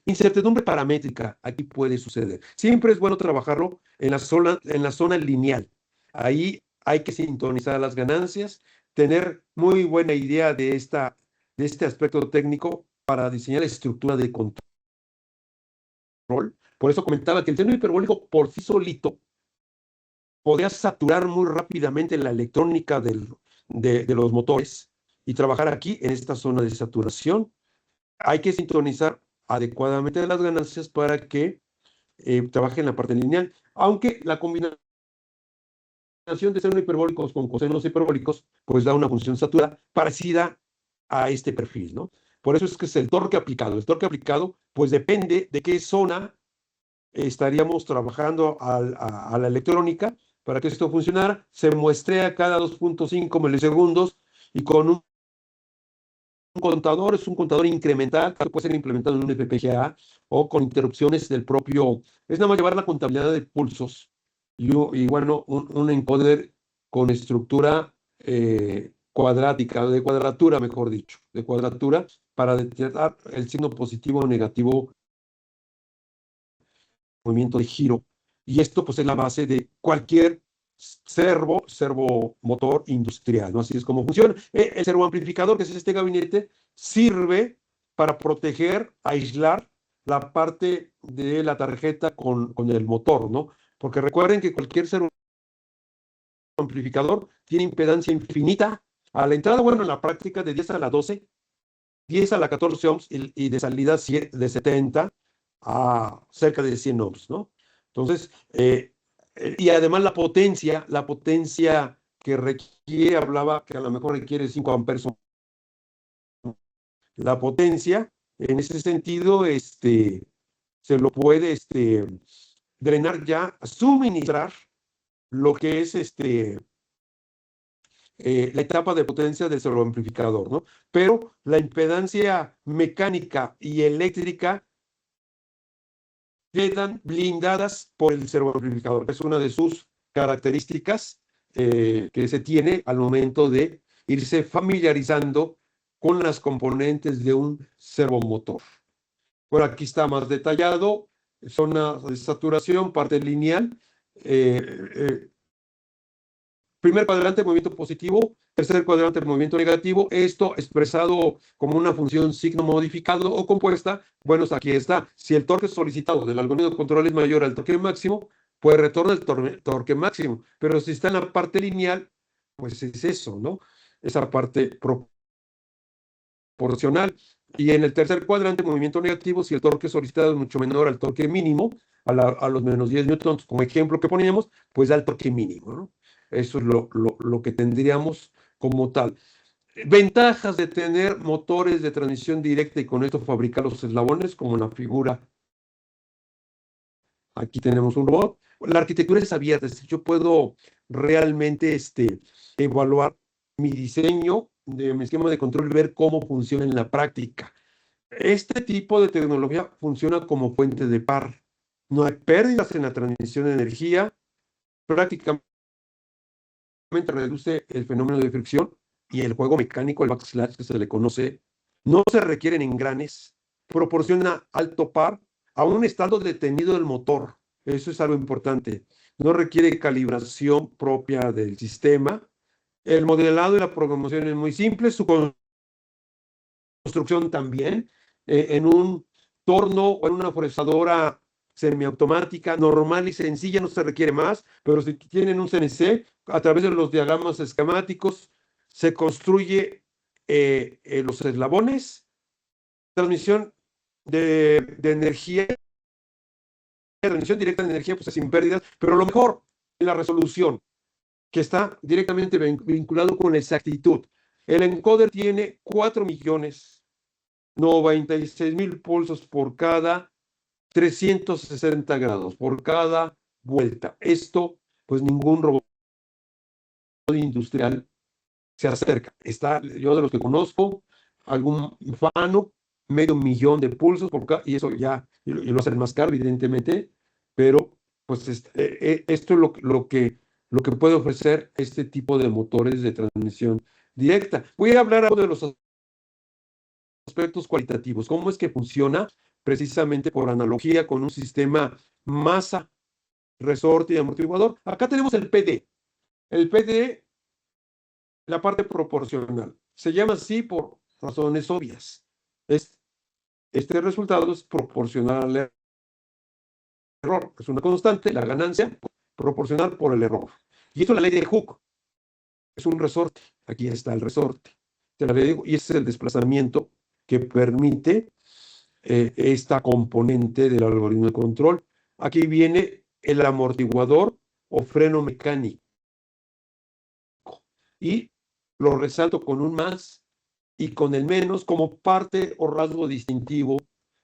incertidumbre paramétrica, aquí puede suceder. Siempre es bueno trabajarlo en la zona lineal. Ahí hay que sintonizar las ganancias, tener muy buena idea de este aspecto técnico para diseñar la estructura de control. Por eso comentaba que el seno hiperbólico por sí solito podría saturar muy rápidamente la electrónica de los motores y trabajar aquí en esta zona de saturación. Hay que sintonizar adecuadamente las ganancias para que trabaje en la parte lineal, aunque la combinación de senos hiperbólicos con cosenos hiperbólicos pues da una función saturada parecida a este perfil, ¿no? Por eso es que es el torque aplicado. El torque aplicado pues depende de qué zona estaríamos trabajando a la electrónica para que esto funcionara. Se muestrea cada 2.5 milisegundos y con un contador, es un contador incremental que puede ser implementado en un FPGA o con interrupciones del propio. Es nada más llevar la contabilidad de pulsos y bueno, un encoder con estructura cuadrática, de cuadratura, mejor dicho, de cuadratura, para detectar el signo positivo o negativo, movimiento de giro. Y esto pues es la base de cualquier servomotor industrial, ¿no? Así es como funciona. El servoamplificador, que es este gabinete, sirve para proteger, aislar la parte de la tarjeta con el motor, ¿no? Porque recuerden que cualquier servoamplificador tiene impedancia infinita. A la entrada, bueno, en la práctica de 10 a la 12, 10 a la 14 ohms y de salida de 70 a cerca de 100 ohms, ¿no? Entonces, y además la potencia que requiere, hablaba que a lo mejor requiere 5 amperes. La potencia, en ese sentido, se lo puede drenar ya, suministrar lo que es la etapa de potencia del servoamplificador, ¿no? Pero la impedancia mecánica y eléctrica quedan blindadas por el servoamplificador. Es una de sus características que se tiene al momento de irse familiarizando con las componentes de un servomotor. Bueno, aquí está más detallado, zona de saturación, parte lineal, eh, eh, primer cuadrante, movimiento positivo, tercer cuadrante, movimiento negativo, esto expresado como una función signo modificado o compuesta, bueno, aquí está. Si el torque solicitado del algoritmo de control es mayor al torque máximo, pues retorna el torque máximo, pero si está en la parte lineal, pues es eso, ¿no? Esa parte proporcional. Y en el tercer cuadrante, movimiento negativo, si el torque solicitado es mucho menor al torque mínimo, a los menos 10 newtons, como ejemplo que poníamos, pues da el torque mínimo, ¿no? Eso es lo que tendríamos como tal. Ventajas de tener motores de transmisión directa y con esto fabricar los eslabones, como en la figura. Aquí tenemos un robot. La arquitectura es abierta. Yo puedo realmente evaluar mi diseño de mi esquema de control y ver cómo funciona en la práctica. Este tipo de tecnología funciona como fuente de par. No hay pérdidas en la transmisión de energía. Prácticamente reduce el fenómeno de fricción y el juego mecánico, el backslash que se le conoce, no se requieren engranes, proporciona alto par, aún estando detenido el motor. Eso es algo importante. No requiere calibración propia del sistema. El modelado y la programación es muy simple, su construcción también, en un torno o en una fresadora semiautomática normal y sencilla no se requiere más, pero si tienen un CNC, a través de los diagramas esquemáticos se construye los eslabones, transmisión de energía, transmisión directa de energía, pues sin pérdidas, pero lo mejor es la resolución, que está directamente vinculado con la exactitud. El encoder tiene 4.096.000 pulsos por cada 360 grados, por cada vuelta. Esto, pues ningún robot industrial se acerca. Está, yo de los que conozco, algún fano, 500,000 de pulsos y eso ya, y lo hacen más caro, evidentemente, pero pues esto es lo que puede ofrecer este tipo de motores de transmisión directa. Voy a hablar ahora de los aspectos cualitativos, cómo es que funciona precisamente por analogía con un sistema masa, resorte y amortiguador. Acá tenemos el PD. El PD, la parte proporcional, se llama así por razones obvias. Este resultado es proporcional al error. Es una constante, la ganancia proporcional por el error. Y esto es la ley de Hooke. Es un resorte. Aquí está el resorte. Y ese es el desplazamiento que permite esta componente del algoritmo de control. Aquí viene el amortiguador o freno mecánico. Y lo resalto con un más y con el menos como parte o rasgo distintivo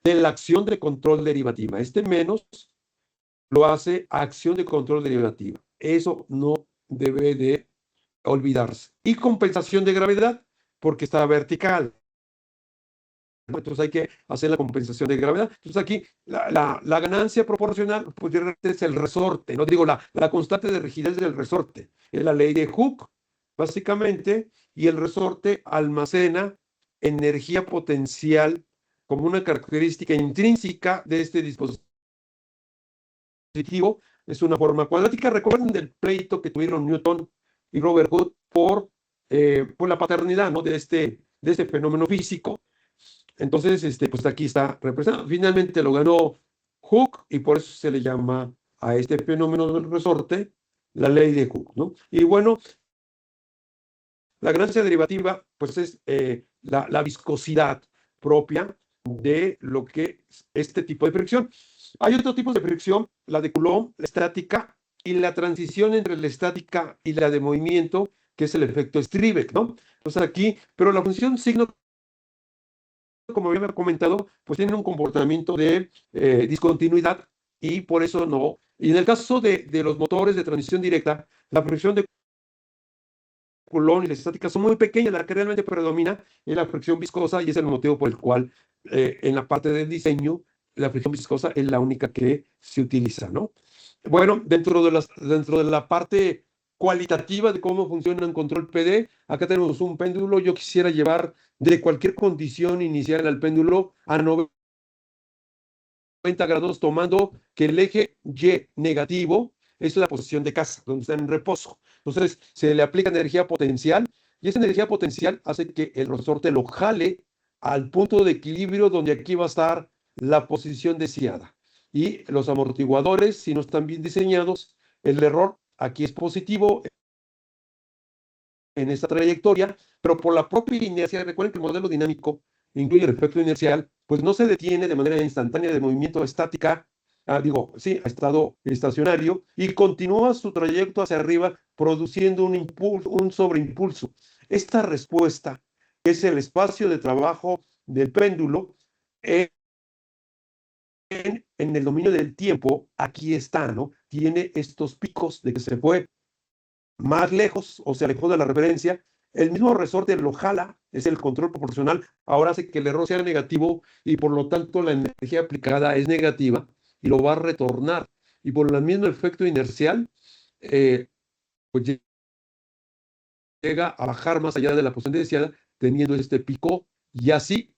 de la acción de control derivativa. Este menos lo hace acción de control derivativa. Eso no debe de olvidarse. Y compensación de gravedad, porque está vertical. Entonces hay que hacer la compensación de gravedad. Entonces aquí la ganancia proporcional pues, es el resorte, no digo la constante de rigidez del resorte, es la ley de Hooke, básicamente, y el resorte almacena energía potencial como una característica intrínseca de este dispositivo. Es una forma cuadrática. Recuerden del pleito que tuvieron Newton y Robert Hood por la paternidad, ¿no? de este fenómeno físico. Entonces, pues aquí está representado. Finalmente lo ganó Hooke y por eso se le llama a este fenómeno del resorte la ley de Hooke, ¿no? Y bueno, la ganancia derivativa, pues es la viscosidad propia de lo que es este tipo de fricción. Hay otro tipo de fricción, la de Coulomb, la estática, y la transición entre la estática y la de movimiento, que es el efecto Streibach, ¿no? Entonces aquí, pero la función signo, como había comentado, pues tiene un comportamiento de discontinuidad y por eso no. Y en el caso de los motores de transmisión directa, la fricción de Coulomb y la estática son muy pequeñas, la que realmente predomina es la fricción viscosa y es el motivo por el cual en la parte del diseño la fricción viscosa es la única que se utiliza, ¿no? Bueno, dentro de la parte cualitativa de cómo funciona un control PD, acá tenemos un péndulo. Yo quisiera llevar de cualquier condición inicial al péndulo a 90 grados, tomando que el eje Y negativo es la posición de casa, donde está en reposo. Entonces, se le aplica energía potencial y esa energía potencial hace que el resorte lo jale al punto de equilibrio donde aquí va a estar la posición deseada. Y los amortiguadores, si no están bien diseñados, el error aquí es positivo en esta trayectoria, pero por la propia inercia, recuerden que el modelo dinámico incluye el efecto inercial, pues no se detiene de manera instantánea de movimiento estática, sí, a estado estacionario, y continúa su trayecto hacia arriba produciendo un impulso, un sobreimpulso. Esta respuesta es el espacio de trabajo del péndulo en el dominio del tiempo. Aquí está, ¿no? Tiene estos picos de que se fue más lejos o se alejó de la referencia, el mismo resorte lo jala, es el control proporcional, ahora hace que el error sea negativo y por lo tanto la energía aplicada es negativa y lo va a retornar. Y por el mismo efecto inercial, pues llega a bajar más allá de la posición deseada, teniendo este pico, y así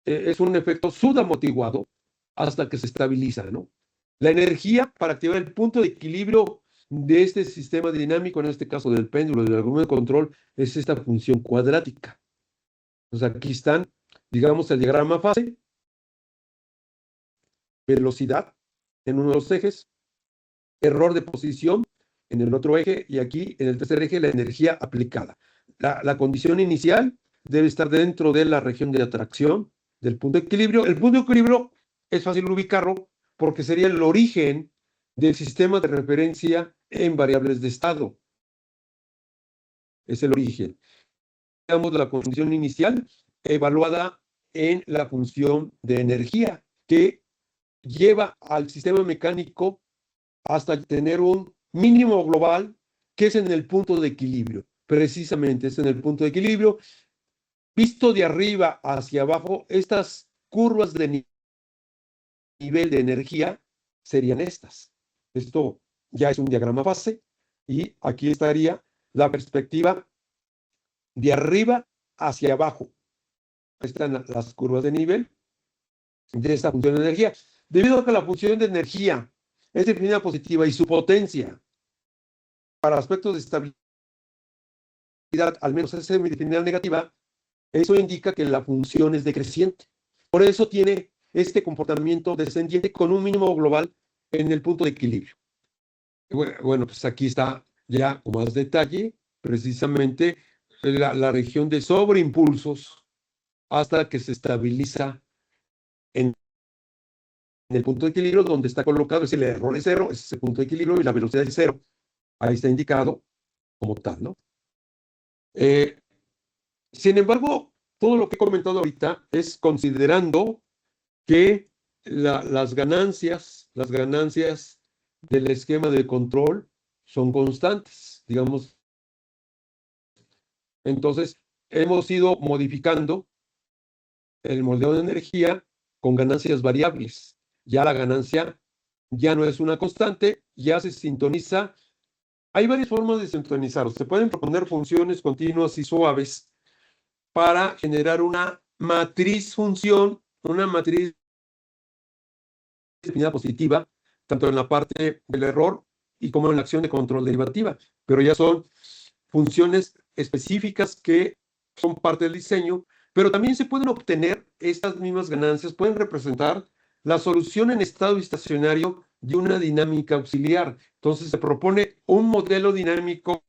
es un efecto subamortiguado hasta que se estabiliza, ¿no? La energía para activar el punto de equilibrio de este sistema dinámico, en este caso del péndulo, del algoritmo de control, es esta función cuadrática. Entonces aquí están, digamos, el diagrama fase, velocidad en uno de los ejes, error de posición en el otro eje, y aquí en el tercer eje la energía aplicada. La condición inicial debe estar dentro de la región de atracción del punto de equilibrio. El punto de equilibrio es fácil ubicarlo porque sería el origen del sistema de referencia en variables de estado. Es el origen. Digamos, la condición inicial evaluada en la función de energía que lleva al sistema mecánico hasta tener un mínimo global que es en el punto de equilibrio. Precisamente es en el punto de equilibrio. Visto de arriba hacia abajo, estas curvas de nivel de energía serían estas. Esto ya es un diagrama fase y aquí estaría la perspectiva de arriba hacia abajo. Están las curvas de nivel de esta función de energía. Debido a que la función de energía es definida positiva y su potencia para aspectos de estabilidad, al menos es semidefinida negativa, eso indica que la función es decreciente. Por eso tiene este comportamiento descendiente con un mínimo global en el punto de equilibrio. Bueno, pues aquí está ya con más detalle, precisamente la región de sobreimpulsos hasta que se estabiliza en el punto de equilibrio donde está colocado, es decir, el error es cero, es ese punto de equilibrio y la velocidad es cero. Ahí está indicado como tal, ¿no? Sin embargo, todo lo que he comentado ahorita es considerando que las ganancias del esquema de control son constantes, digamos. Entonces, hemos ido modificando el moldeo de energía con ganancias variables. Ya la ganancia ya no es una constante, ya se sintoniza. Hay varias formas de sintonizar. Se pueden proponer funciones continuas y suaves para generar una matriz función, una matriz definida positiva, tanto en la parte del error y como en la acción de control derivativa. Pero ya son funciones específicas que son parte del diseño, pero también se pueden obtener estas mismas ganancias, pueden representar la solución en estado estacionario de una dinámica auxiliar. Entonces se propone un modelo dinámico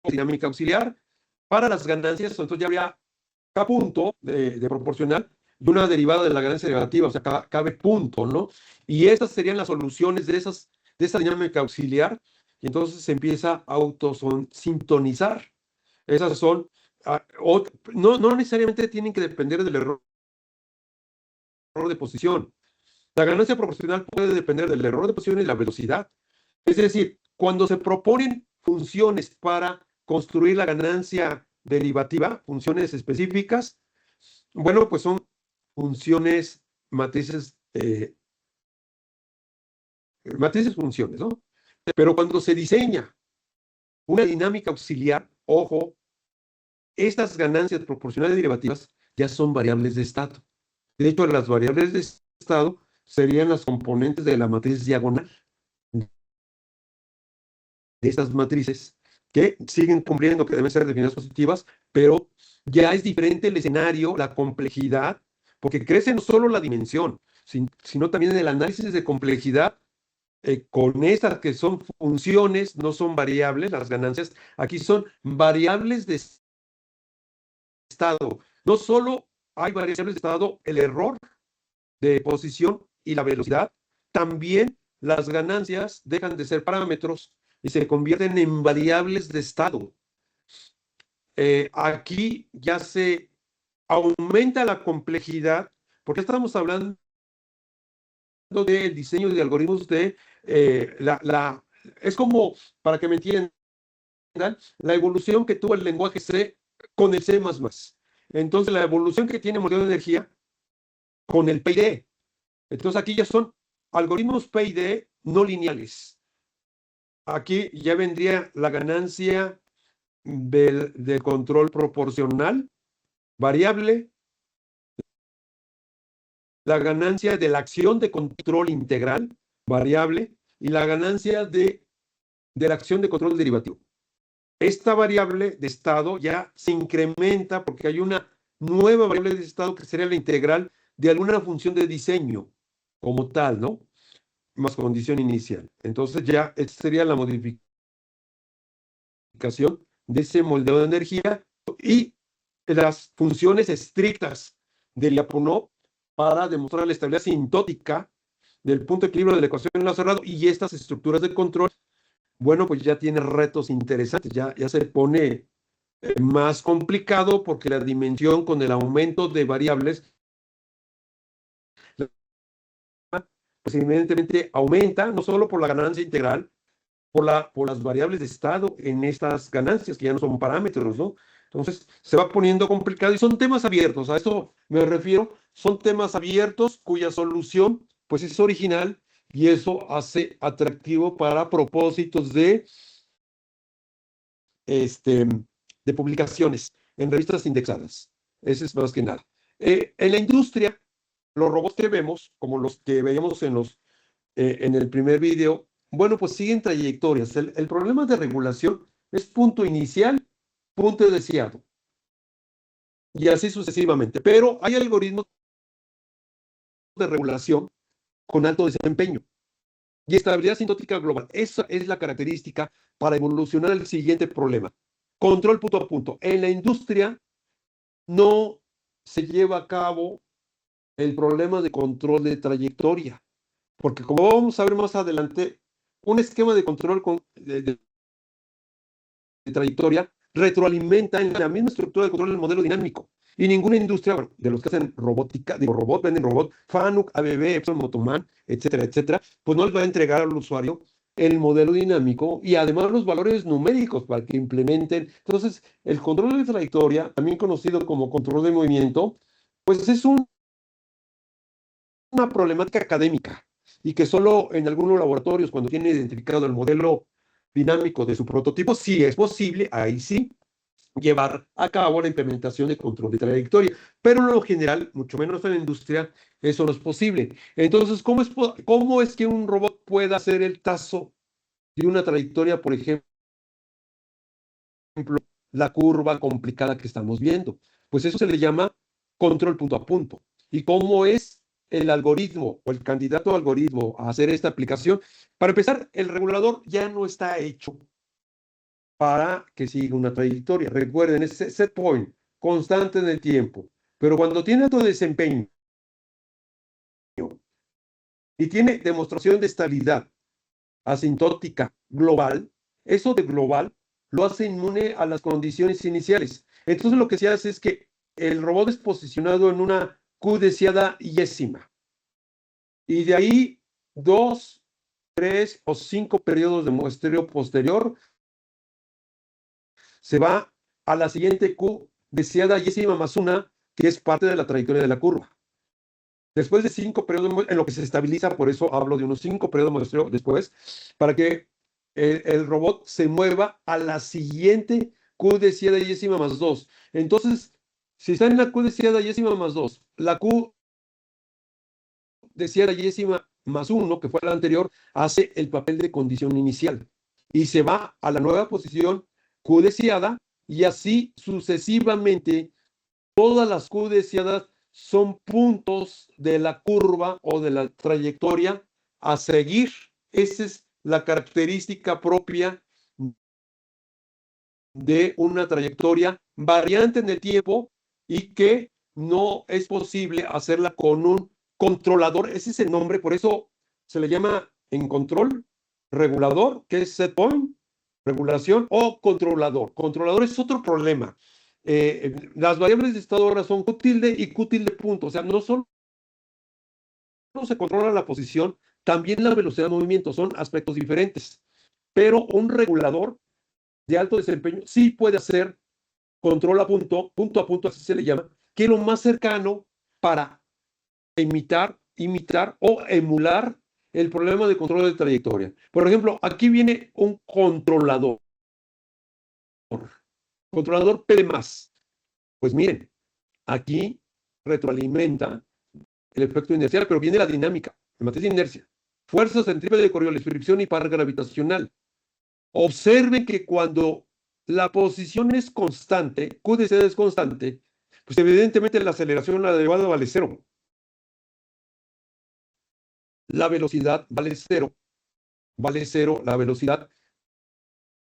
dinámica auxiliar para las ganancias, entonces ya habría cada punto de proporcional de una derivada de la ganancia derivativa, o sea, cabe punto, ¿no? Y estas serían las soluciones de esa dinámica auxiliar, y entonces se empieza a autosintonizar. Esas son, no necesariamente tienen que depender del error de posición. La ganancia proporcional puede depender del error de posición y la velocidad. Es decir, cuando se proponen funciones para construir la ganancia derivativa, funciones específicas, bueno, pues son funciones, matrices funciones, ¿no? Pero cuando se diseña una dinámica auxiliar, ojo, estas ganancias proporcionales derivativas ya son variables de estado. De hecho, las variables de estado serían las componentes de la matriz diagonal de estas matrices que siguen cumpliendo que deben ser definidas positivas, pero ya es diferente el escenario, la complejidad, porque crece no solo la dimensión, sino también el análisis de complejidad con estas que son funciones, no son variables, las ganancias, aquí son variables de estado. No solo hay variables de estado, el error de posición y la velocidad, también las ganancias dejan de ser parámetros y se convierten en variables de estado. Aquí ya se aumenta la complejidad, porque estamos hablando del diseño de algoritmos de es como, para que me entiendan, la evolución que tuvo el lenguaje C con el C++. Entonces, la evolución que tiene el modelo de energía con el PID. Entonces, aquí ya son algoritmos PID no lineales. Aquí ya vendría la ganancia del control proporcional, variable, la ganancia de la acción de control integral, variable, y la ganancia de la acción de control derivativo. Esta variable de estado ya se incrementa porque hay una nueva variable de estado que sería la integral de alguna función de diseño como tal, ¿no? Más condición inicial. Entonces ya esta sería la modificación de ese moldeo de energía y las funciones estrictas de Lyapunov para demostrar la estabilidad sintótica del punto de equilibrio de la ecuación en lado cerrado y estas estructuras de control, bueno, pues ya tiene retos interesantes, ya se pone más complicado porque la dimensión con el aumento de variables pues evidentemente aumenta, no solo por la ganancia integral, por las variables de estado en estas ganancias, que ya no son parámetros, ¿no? Entonces, se va poniendo complicado y son temas abiertos, a eso me refiero, son temas abiertos cuya solución, pues, es original y eso hace atractivo para propósitos este, de publicaciones en revistas indexadas. Eso es más que nada. En la industria, los robots que vemos, como los que veíamos en el primer video, bueno, pues siguen trayectorias. El problema de regulación es punto inicial, punto deseado, y así sucesivamente. Pero hay algoritmos de regulación con alto desempeño y estabilidad sintótica global. Esa es la característica para evolucionar el siguiente problema. Control punto a punto. En la industria no se lleva a cabo el problema de control de trayectoria, porque como vamos a ver más adelante, un esquema de control de trayectoria retroalimenta en la misma estructura de control del modelo dinámico. Y ninguna industria, bueno, de los que hacen robótica, digo robot, venden robot, Fanuc, ABB, Epson, Motoman, etcétera, etcétera, pues no les va a entregar al usuario el modelo dinámico y además los valores numéricos para que implementen. Entonces, el control de trayectoria, también conocido como control de movimiento, pues es una problemática académica y que solo en algunos laboratorios, cuando tienen identificado el modelo dinámico de su prototipo, sí es posible, ahí sí, llevar a cabo la implementación de control de trayectoria. Pero en lo general, mucho menos en la industria, eso no es posible. Entonces, cómo es que un robot pueda hacer el trazo de una trayectoria, por ejemplo, la curva complicada que estamos viendo? Pues eso se le llama control punto a punto. ¿Y cómo es el algoritmo o el candidato algoritmo a hacer esta aplicación? Para empezar, el regulador ya no está hecho para que siga una trayectoria. Recuerden, es set point, constante en el tiempo. Pero cuando tiene alto desempeño y tiene demostración de estabilidad asintótica global, eso de global lo hace inmune a las condiciones iniciales. Entonces lo que se hace es que el robot es posicionado en una Q deseada yésima. Y de ahí 2, 3 o 5 periodos de muestreo posterior se va a la siguiente Q deseada yésima más una, que es parte de la trayectoria de la curva. Después de 5 periodos, en lo que se estabiliza, por eso hablo de unos 5 periodos de muestreo después, para que el robot se mueva a la siguiente Q deseada yésima más 2. Entonces, si está en la Q deseada yésima más 2, la Q deseada yésima más 1, que fue la anterior, hace el papel de condición inicial y se va a la nueva posición Q deseada y así sucesivamente todas las Q deseadas son puntos de la curva o de la trayectoria a seguir. Esa es la característica propia de una trayectoria variante en el tiempo y que no es posible hacerla con un controlador. Ese es el nombre, por eso se le llama en control regulador, que es set point, regulación o controlador. Controlador es otro problema. Las variables de estado ahora son Q tilde y Q tilde punto. O sea, no solo se controla la posición, también la velocidad de movimiento. Son aspectos diferentes. Pero un regulador de alto desempeño sí puede hacer control a punto, así se le llama, que es lo más cercano para imitar o emular el problema de control de trayectoria. Por ejemplo, aquí viene un controlador P+. Pues miren, aquí retroalimenta el efecto inercial, pero viene la dinámica, en materia de inercia. Fuerzas centrípetas de Coriolis, fricción y par gravitacional. Observen que cuando la posición es constante, Q de Z es constante, pues evidentemente la aceleración, la derivada vale cero. La velocidad vale cero la velocidad.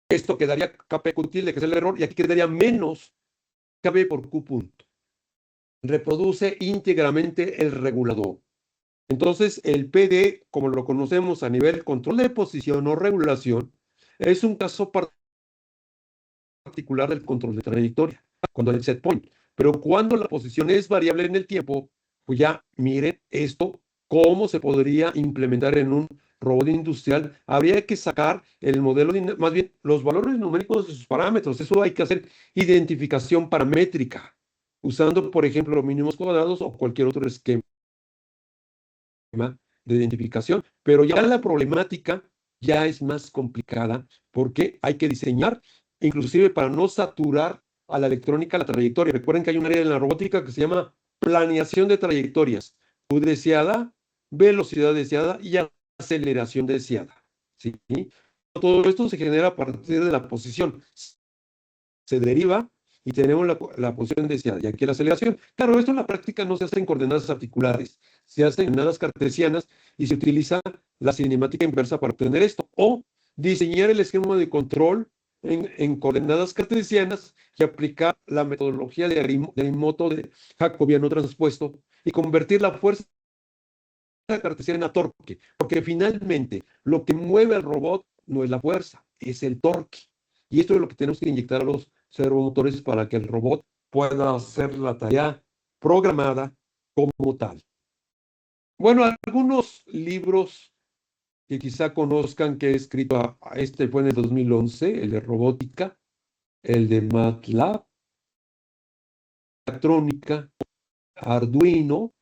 Esto quedaría Kp Q tilde, que es el error, y aquí quedaría menos Kp por Q punto. Reproduce íntegramente el regulador. Entonces, el PD, como lo conocemos a nivel control de posición o regulación, es un caso particular del control de trayectoria, cuando el set point. Pero cuando la posición es variable en el tiempo, pues ya miren esto cómo se podría implementar en un robot industrial. Habría que sacar el modelo, más bien los valores numéricos de sus parámetros. Eso hay que hacer identificación paramétrica, usando, por ejemplo, los mínimos cuadrados o cualquier otro esquema de identificación. Pero ya la problemática ya es más complicada porque hay que diseñar, inclusive para no saturar a la electrónica la trayectoria. Recuerden que hay un área en la robótica que se llama planeación de trayectorias, U deseada, velocidad deseada y aceleración deseada. ¿Sí? Todo esto se genera a partir de la posición. Se deriva y tenemos la posición deseada. Y aquí la aceleración. Claro, esto en la práctica no se hace en coordenadas articulares, se hace en coordenadas cartesianas y se utiliza la cinemática inversa para obtener esto. O diseñar el esquema de control en coordenadas cartesianas y aplicar la metodología de Arimoto de Jacobiano transpuesto y convertir la fuerza cartesiana a torque, porque finalmente lo que mueve al robot no es la fuerza, es el torque. Y esto es lo que tenemos que inyectar a los servomotores para que el robot pueda hacer la tarea programada como tal. Bueno, algunos libros que quizá conozcan que he escrito, este fue en el 2011, el de robótica, el de MATLAB, electrónica, Arduino,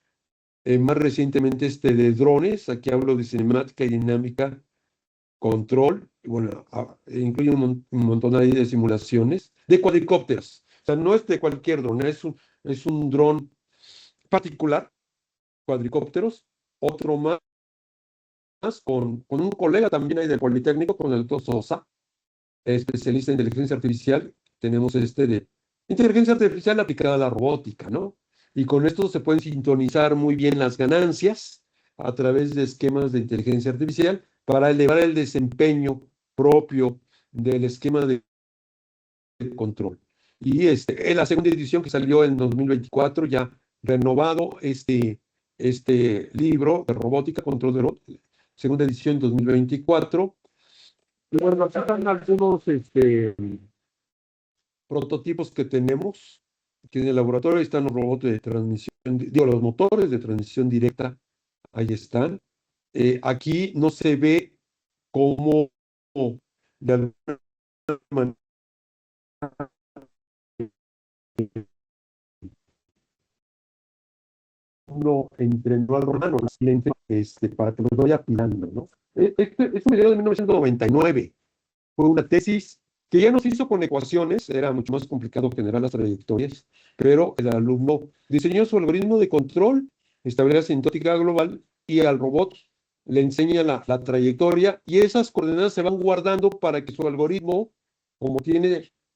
más recientemente este de drones, aquí hablo de cinemática y dinámica, control, bueno, incluye un montón ahí de simulaciones, de cuadricópteros. O sea, no es de cualquier dron, es un dron particular, cuadricópteros, otro más con un colega también ahí del Politécnico, con el doctor Sosa, especialista en inteligencia artificial. Tenemos este de inteligencia artificial aplicada a la robótica, ¿no? Y con esto se pueden sintonizar muy bien las ganancias a través de esquemas de inteligencia artificial para elevar el desempeño propio del esquema de control. Y en la segunda edición que salió en 2024, ya renovado este libro de robótica, control de robot, segunda edición 2024. Y bueno, acá están algunos prototipos que tenemos aquí en el laboratorio. Ahí están los robots de transmisión, digo, los motores de transmisión directa, ahí están. Aquí no se ve cómo de alguna manera uno entrenó al romano para que los vaya apilando, ¿no? Es un video de 1999. Fue una tesis que ya no se hizo con ecuaciones, era mucho más complicado generar las trayectorias, pero el alumno diseñó su algoritmo de control, establece la asintótica global y al robot le enseña la trayectoria y esas coordenadas se van guardando para que su algoritmo, como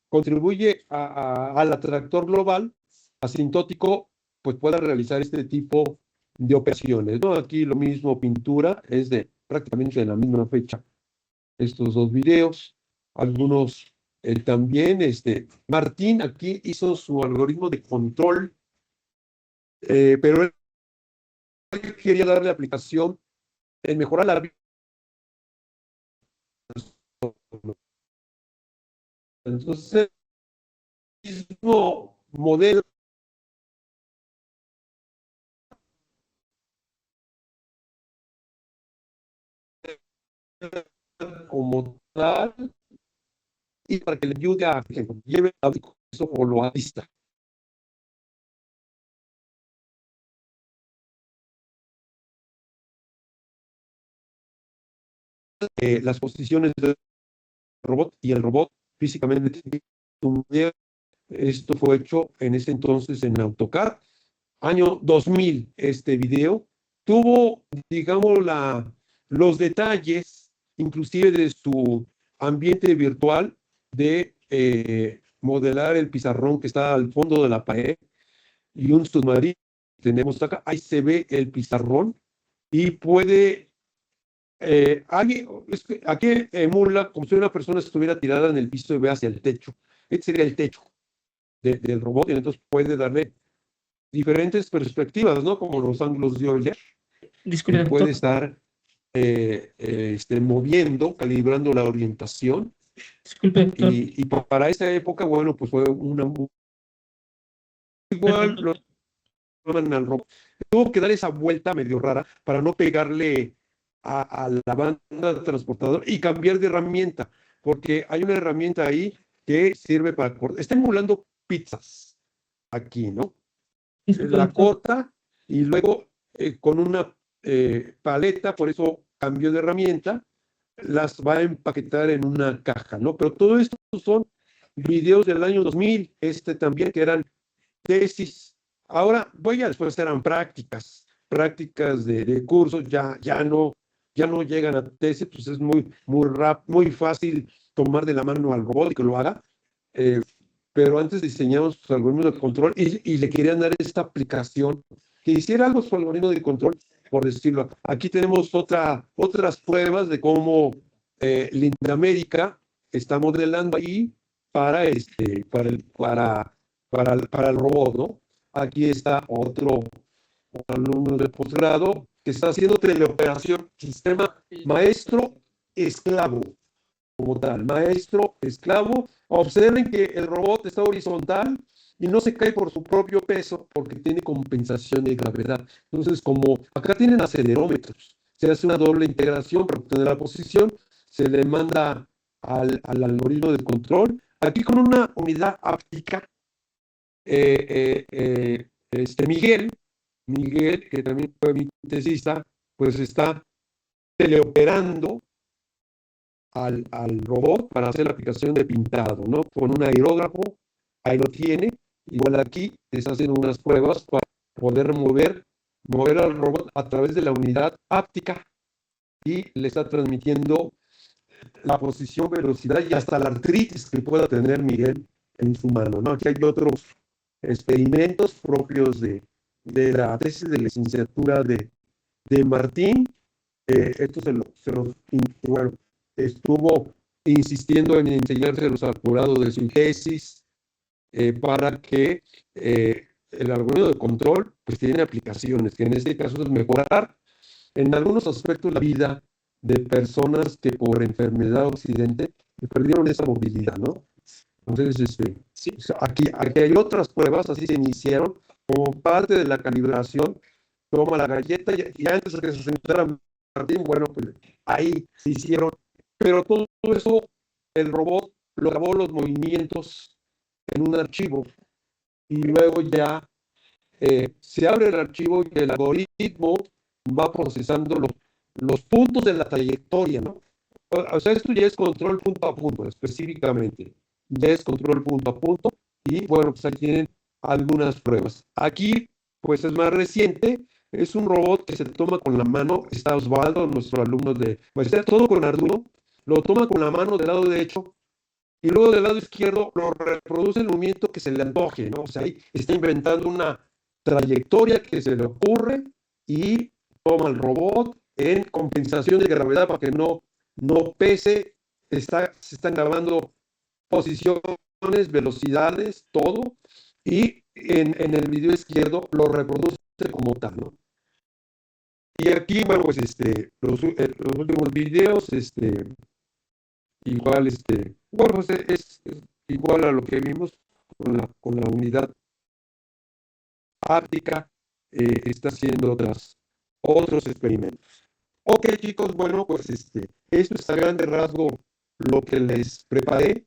contribuye al atractor global asintótico, pues pueda realizar este tipo de operaciones, ¿no? Aquí lo mismo, pintura, es de prácticamente de la misma fecha estos dos videos. Algunos también, Martín aquí hizo su algoritmo de control, pero él quería darle aplicación en mejorar la vida. Entonces, mismo modelo como tal, y para que le ayude a que lleve eso o lo alista. Las posiciones del robot y el robot físicamente. Esto fue hecho en ese entonces en AutoCAD, año 2000. Este video tuvo, digamos, los detalles, inclusive de su ambiente virtual, de modelar el pizarrón que está al fondo de la pared y un submarino. Tenemos acá, ahí se ve el pizarrón y puede, aquí emula como si una persona estuviera tirada en el piso y ve hacia el techo. Este sería el techo del robot y entonces puede darle diferentes perspectivas, ¿no? Como los ángulos de Euler, y Disculpe, puede doctor. estar moviendo, calibrando la orientación. Disculpe, doctor. Y para esa época, bueno, pues fue una Perdón, igual, doctor. toman al robot. Tuvo que dar esa vuelta medio rara para no pegarle a la banda transportadora y cambiar de herramienta, porque hay una herramienta ahí que sirve para cortar. Está emulando pizzas aquí, ¿no? Disculpe, La doctor. corta y luego con una paleta, por eso cambió de herramienta, las va a empaquetar en una caja, ¿no? Pero todo esto son videos del año 2000, también, que eran tesis. Ahora, ya después eran prácticas de cursos, ya no llegan a tesis, pues es muy fácil tomar de la mano al robot y que lo haga. Eh, pero antes diseñamos su algoritmo de control y le querían dar esta aplicación que hiciera algo su algoritmo de control, por decirlo. Aquí tenemos otras pruebas de cómo Lindamérica está modelando ahí para el robot, ¿no? Aquí está otro alumno de posgrado que está haciendo teleoperación, sistema maestro-esclavo, como tal, maestro-esclavo. Observen que el robot está horizontal y no se cae por su propio peso porque tiene compensación de gravedad. Entonces, como acá tienen acelerómetros, se hace una doble integración para obtener la posición, se le manda al algoritmo de control. Aquí con una unidad áptica, Miguel, que también fue mi tesista, pues está teleoperando al robot para hacer la aplicación de pintado, ¿no? Con un aerógrafo, ahí lo tiene. Igual aquí está haciendo unas pruebas para poder mover al robot a través de la unidad áptica y le está transmitiendo la posición, velocidad y hasta la artritis que pueda tener Miguel en su mano, ¿no? Aquí hay otros experimentos propios de la tesis de licenciatura de Martín. Esto bueno, estuvo insistiendo en enseñárselos al jurado de su tesis para que el algoritmo de control pues tiene aplicaciones, que en este caso es mejorar en algunos aspectos la vida de personas que por enfermedad o accidente perdieron esa movilidad, ¿no? Entonces, sí, aquí hay otras pruebas, así se iniciaron, como parte de la calibración, toma la galleta y antes de que se sentara Martín, bueno, pues ahí se hicieron, pero todo eso, el robot lo grabó los movimientos en un archivo y luego ya se abre el archivo y el algoritmo va procesando los puntos de la trayectoria, ¿no? O sea, esto ya es control punto a punto, específicamente. Ya es control punto a punto y bueno, pues ahí tienen algunas pruebas. Aquí, pues es más reciente, es un robot que se toma con la mano, está Osvaldo, nuestro alumno pues está todo con Arduino, lo toma con la mano del lado derecho y luego del lado izquierdo lo reproduce el movimiento que se le antoje, ¿no? O sea, ahí está inventando una trayectoria que se le ocurre y toma el robot en compensación de gravedad para que no pese, se están grabando posiciones, velocidades, todo, y en el video izquierdo lo reproduce como tal, ¿no? Y aquí, bueno, pues los últimos videos, igual, bueno, pues es igual a lo que vimos con la unidad áptica, está haciendo otros experimentos. Ok, chicos, bueno, pues esto es a grande rasgo lo que les preparé.